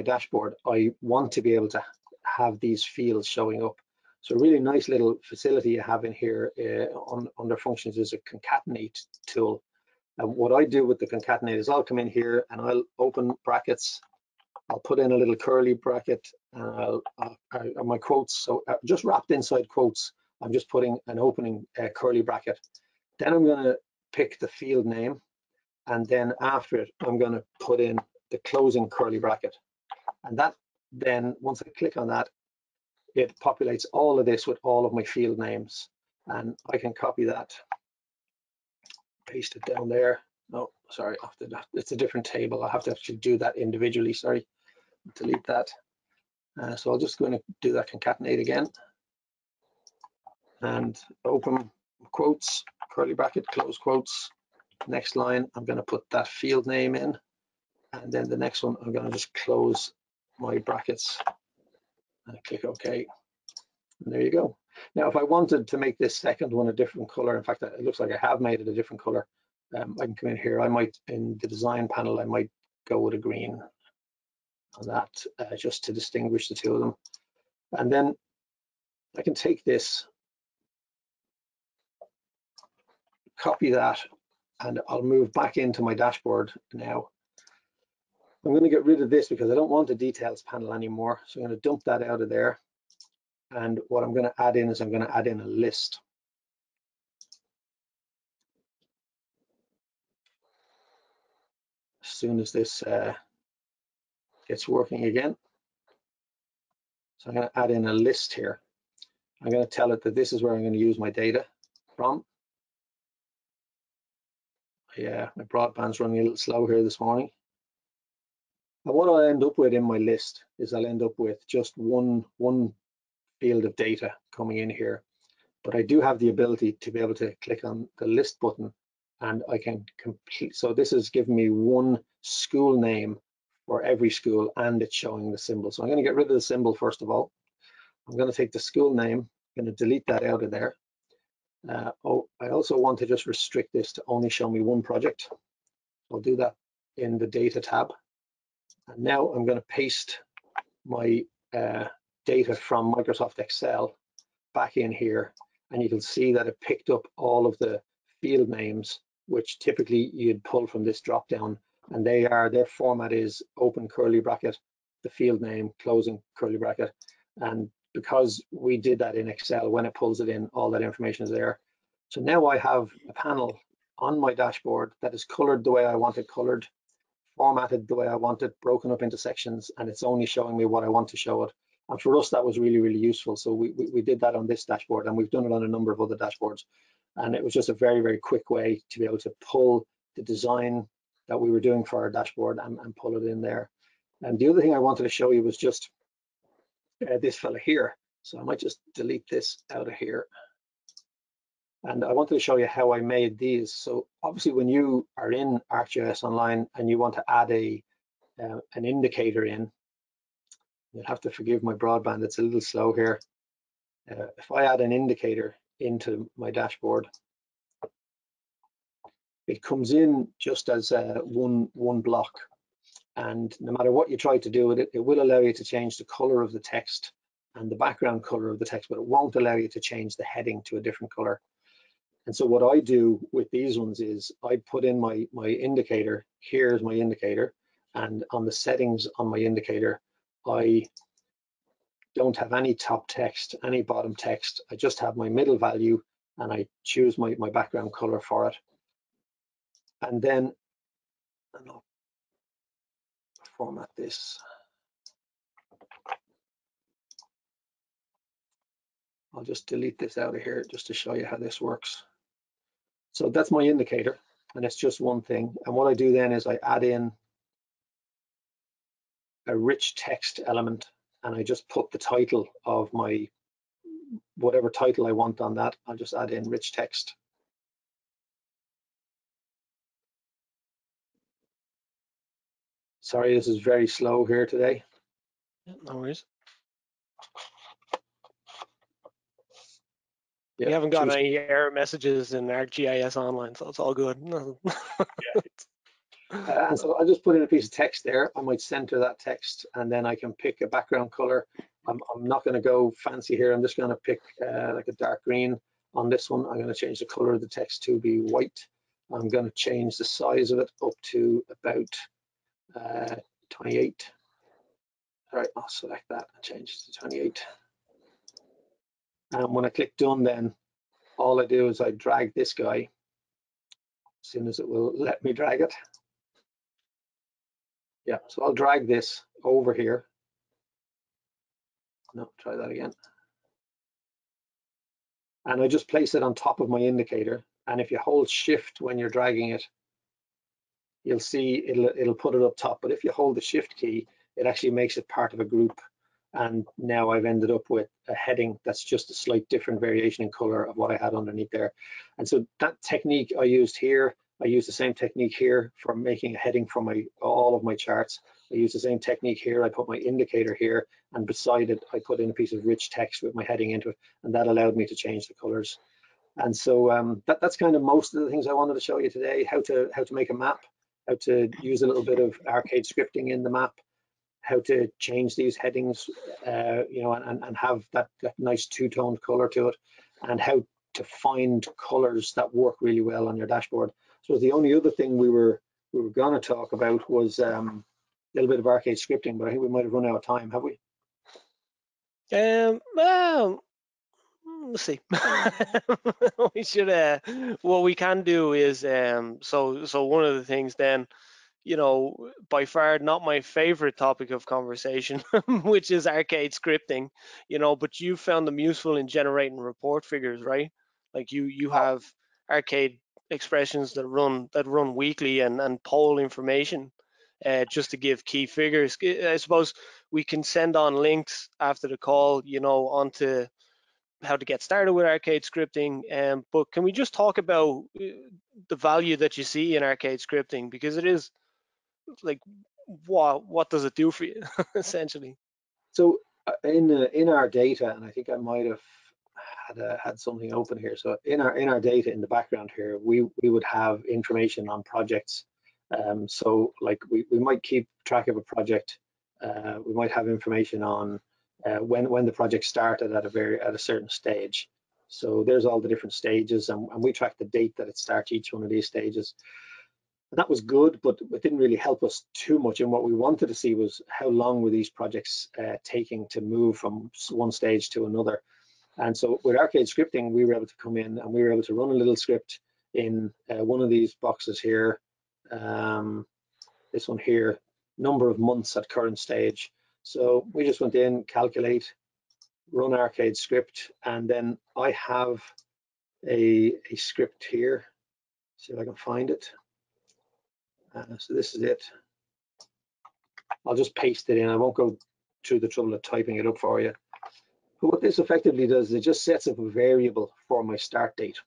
dashboard, I want to be able to have these fields showing up. So a really nice little facility you have in here under functions is a Concatenate tool. And what I do with the Concatenate is I'll come in here and I'll open brackets. I'll put in a little curly bracket, and my quotes. So just wrapped inside quotes, I'm just putting an opening curly bracket. Then I'm going to pick the field name, and then after it, I'm going to put in the closing curly bracket. And that then, once I click on that, it populates all of this with all of my field names. And I can copy that, paste it down there. No, sorry, after that, it's a different table. I have to actually do that individually, sorry. Delete that. So I'll just go in and do that concatenate again. And open quotes, curly bracket, close quotes. Next line, I'm going to put that field name in. And then the next one, I'm going to just close my brackets and click OK. And there you go. Now, if I wanted to make this second one a different color, in fact, it looks like I have made it a different color. I can come in here. I might, in the design panel, I might go with a green on that, just to distinguish the two of them. And then I can take this, copy that, and I'll move back into my dashboard now. I'm going to get rid of this because I don't want the details panel anymore. So I'm going to dump that out of there. And what I'm going to add in is I'm going to add in a list. As soon as this gets working again. So I'm going to add in a list here. I'm going to tell it that this is where I'm going to use my data from. Yeah, my broadband's running a little slow here this morning. And what I'll end up with in my list is I'll end up with just one field of data coming in here. But I do have the ability to be able to click on the list button and I can complete. So this is giving me one school name for every school and it's showing the symbol. So I'm going to get rid of the symbol first of all. I'm going to take the school name, I'm going to delete that out of there. I also want to just restrict this to only show me one project. I'll do that in the data tab. And now I'm going to paste my data from Microsoft Excel back in here. And you can see that it picked up all of the field names, which typically you'd pull from this drop down. And their format is open curly bracket, the field name, closing curly bracket. And because we did that in Excel, when it pulls it in, all that information is there. So now I have a panel on my dashboard that is colored the way I want it colored, formatted the way I want it, broken up into sections, and it's only showing me what I want to show it. And for us, that was really, really useful. So we did that on this dashboard, and we've done it on a number of other dashboards. And it was just a very, very quick way to be able to pull the design that we were doing for our dashboard and pull it in there. And the other thing I wanted to show you was just this fella here. So I might just delete this out of here. And I wanted to show you how I made these. So obviously when you are in ArcGIS Online and you want to add an indicator in, you'll have to forgive my broadband, it's a little slow here. If I add an indicator into my dashboard, it comes in just as one block. And no matter what you try to do with it, it will allow you to change the color of the text and the background color of the text, but it won't allow you to change the heading to a different color. And so what I do with these ones is I put in my indicator. Here's my indicator. And on the settings on my indicator, I don't have any top text, any bottom text. I just have my middle value and I choose my background color for it. And then I'll format this. I'll just delete this out of here just to show you how this works. So that's my indicator, and it's just one thing. And what I do then is I add in a rich text element, and I just put the title of my, whatever title I want on that, I'll just add in rich text. Sorry, this is very slow here today. No worries. Yeah, we haven't got any error messages in ArcGIS Online, so it's all good. And so I'll just put in a piece of text there. I might center that text, and then I can pick a background color. I'm not going to go fancy here. I'm just going to pick like a dark green on this one. I'm going to change the color of the text to be white. I'm going to change the size of it up to about 28. All right, I'll select that and change it to 28. And when I click done, then all I do is I drag this guy as soon as it will let me drag it. Yeah, so I'll drag this over here. No, try that again. And I just place it on top of my indicator. And if you hold shift when you're dragging it, you'll see it'll put it up top. But if you hold the shift key, it actually makes it part of a group. And now I've ended up with a heading that's just a slight different variation in color of what I had underneath there. And so that technique I used here, I use the same technique here for making a heading for all of my charts. I use the same technique here. I put my indicator here, and beside it, I put in a piece of rich text with my heading into it, and that allowed me to change the colors. And so that's kind of most of the things I wanted to show you today, how to make a map. how to use a little bit of arcade scripting in the map, how to change these headings, you know, and have that nice two-toned color to it, and how to find colors that work really well on your dashboard. So the only other thing we were going to talk about was a little bit of arcade scripting, but I think we might have run out of time, have we? Well, let's see. We should. What we can do is so one of the things then, you know, by far not my favorite topic of conversation, which is arcade scripting, you know, but you found them useful in generating report figures, right? Like you have arcade expressions that run weekly and poll information just to give key figures. I suppose we can send on links after the call, you know, onto how to get started with arcade scripting. But can we just talk about the value that you see in arcade scripting, because it is like what does it do for you essentially? So in our data, and I think I might have had something open here. So in our data in the background here, we would have information on projects. So like we might keep track of a project. We might have information on when the project started at a certain stage. So there's all the different stages, and we track the date that it starts each one of these stages. And that was good, but it didn't really help us too much. And what we wanted to see was how long were these projects taking to move from one stage to another. And so with arcade scripting, we were able to come in and we were able to run a little script in one of these boxes here. This one here, number of months at current stage. So we just went in, calculate, run arcade script, and then I have a script here. See if I can find it. So this is it. I'll just paste it in. I won't go through the trouble of typing it up for you. But what this effectively does is it just sets up a variable for my start date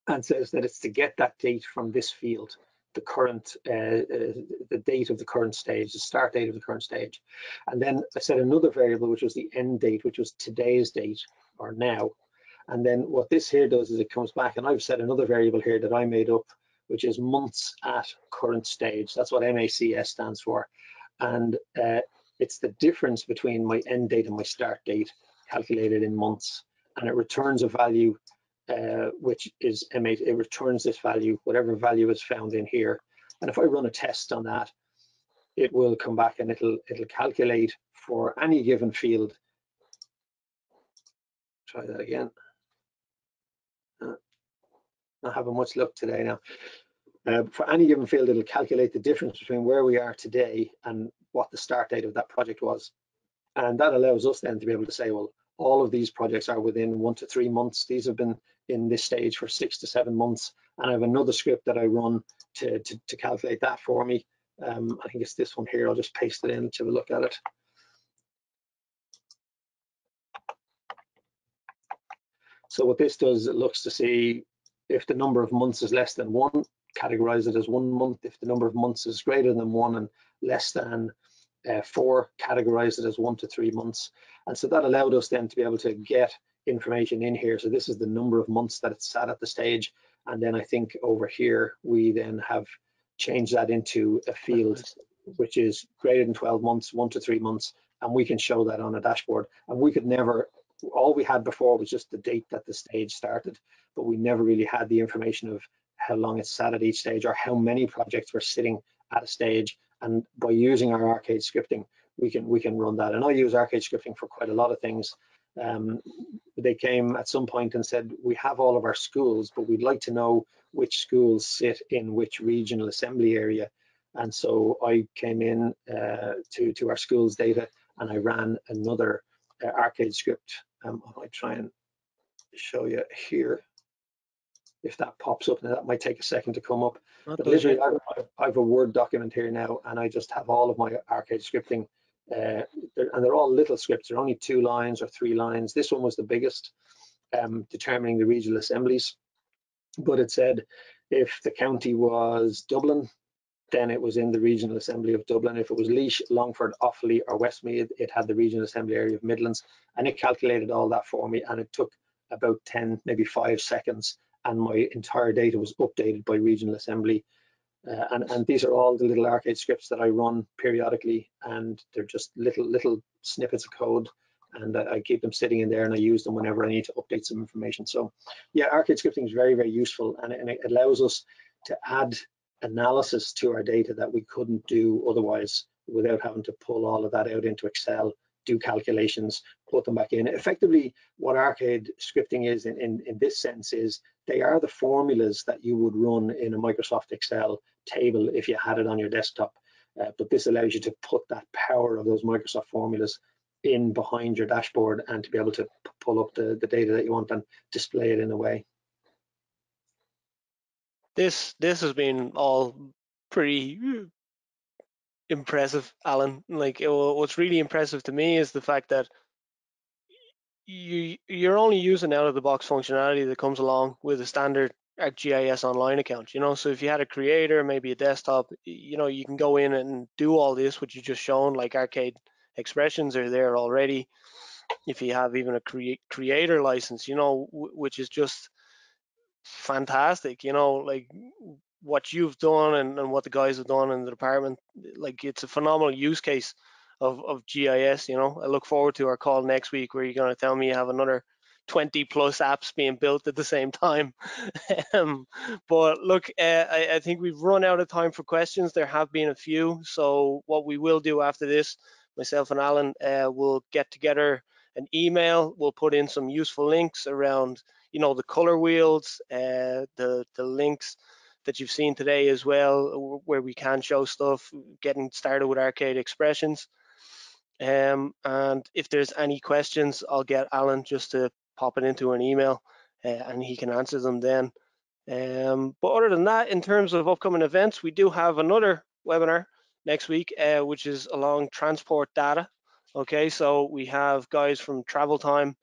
and says that it's to get that date from this field, the current, the date of the current stage, the start date of the current stage. And then I set another variable, which was the end date, which was today's date or now. And then what this here does is it comes back, and I've set another variable here that I made up, which is months at current stage. That's what MACS stands for. And it's the difference between my end date and my start date calculated in months. And it returns a value which is it returns this value, whatever value is found in here. And if I run a test on that, it will come back and it'll calculate for any given field. Try that again. Not having much luck today now. For any given field, it'll calculate the difference between where we are today and what the start date of that project was. And that allows us then to be able to say, well, all of these projects are within 1 to 3 months. These have been in this stage for 6 to 7 months. And I have another script that I run to calculate that for me. I think it's this one here. I'll just paste it in to have a look at it. So what this does, it looks to see if the number of months is less than 1, categorize it as 1 month. If the number of months is greater than 1 and less than 4, categorize it as 1 to 3 months. And so that allowed us then to be able to get information in here. So this is the number of months that it's sat at the stage. And then I think over here, we then have changed that into a field, which is greater than 12 months, 1 to 3 months. And we can show that on a dashboard. And we could never, all we had before was just the date that the stage started, but we never really had the information of how long it sat at each stage or how many projects were sitting at a stage. And by using our arcade scripting, we can run that. And I use arcade scripting for quite a lot of things. They came at some point and said, we have all of our schools, but we'd like to know which schools sit in which regional assembly area. And so I came in to our schools data and I ran another arcade script. I might try and show you here if that pops up. Now that might take a second to come up. But literally, I have a Word document here now, and I just have all of my arcade scripting, and they're all little scripts. They're only 2 lines or 3 lines. This one was the biggest, determining the regional assemblies. But it said if the county was Dublin, then it was in the regional assembly of Dublin. If it was Laois, Longford, Offaly, or Westmeath, it had the regional assembly area of Midlands. And it calculated all that for me, and it took about 10, maybe 5 seconds. And my entire data was updated by regional assembly. And these are all the little arcade scripts that I run periodically, and they're just little snippets of code, and I keep them sitting in there, and I use them whenever I need to update some information. So yeah, arcade scripting is very useful, and it allows us to add analysis to our data that we couldn't do otherwise, without having to pull all of that out into Excel, do calculations, put them back in. Effectively, what arcade scripting is in this sense is they are the formulas that you would run in a Microsoft Excel table if you had it on your desktop. But this allows you to put that power of those Microsoft formulas in behind your dashboard, and to be able to pull up the data that you want and display it in a way. This has been all pretty impressive, Alan. Like, what's really impressive to me is the fact that you're only using out of the box functionality that comes along with a standard ArcGIS Online account. So if you had a creator, maybe a desktop, you can go in and do all this, which you just shown, like arcade expressions are there already. If you have even a creator license, which is just fantastic, like what you've done and what the guys have done in the department. Like, it's a phenomenal use case of GIS. I look forward to our call next week, where you're going to tell me you have another 20 plus apps being built at the same time. But look, I think we've run out of time for questions. There have been a few, so what we will do after this, myself and Alan will get together an email. We'll put in some useful links around the color wheels, the links that you've seen today as well, where we can show stuff, getting started with arcade expressions. And if there's any questions, I'll get Alan just to pop it into an email, and he can answer them then. But other than that, in terms of upcoming events, we do have another webinar next week, which is along transport data. Okay, so we have guys from Travel Time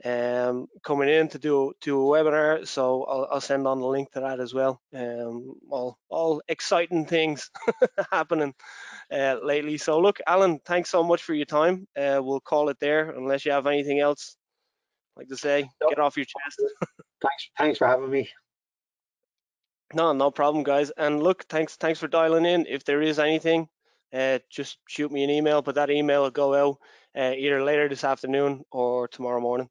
coming in to do a webinar, so I'll send on the link to that as well. All exciting things happening lately. So look, Alan, thanks so much for your time. We'll call it there, unless you have anything else like to say. No, Get off your chest. thanks for having me. No problem, guys. And look, thanks for dialing in. If there is anything, just shoot me an email, but that email will go out either later this afternoon or tomorrow morning.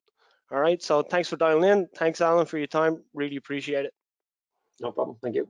All right, so thanks for dialing in. Thanks, Alan, for your time. Really appreciate it. No problem. Thank you.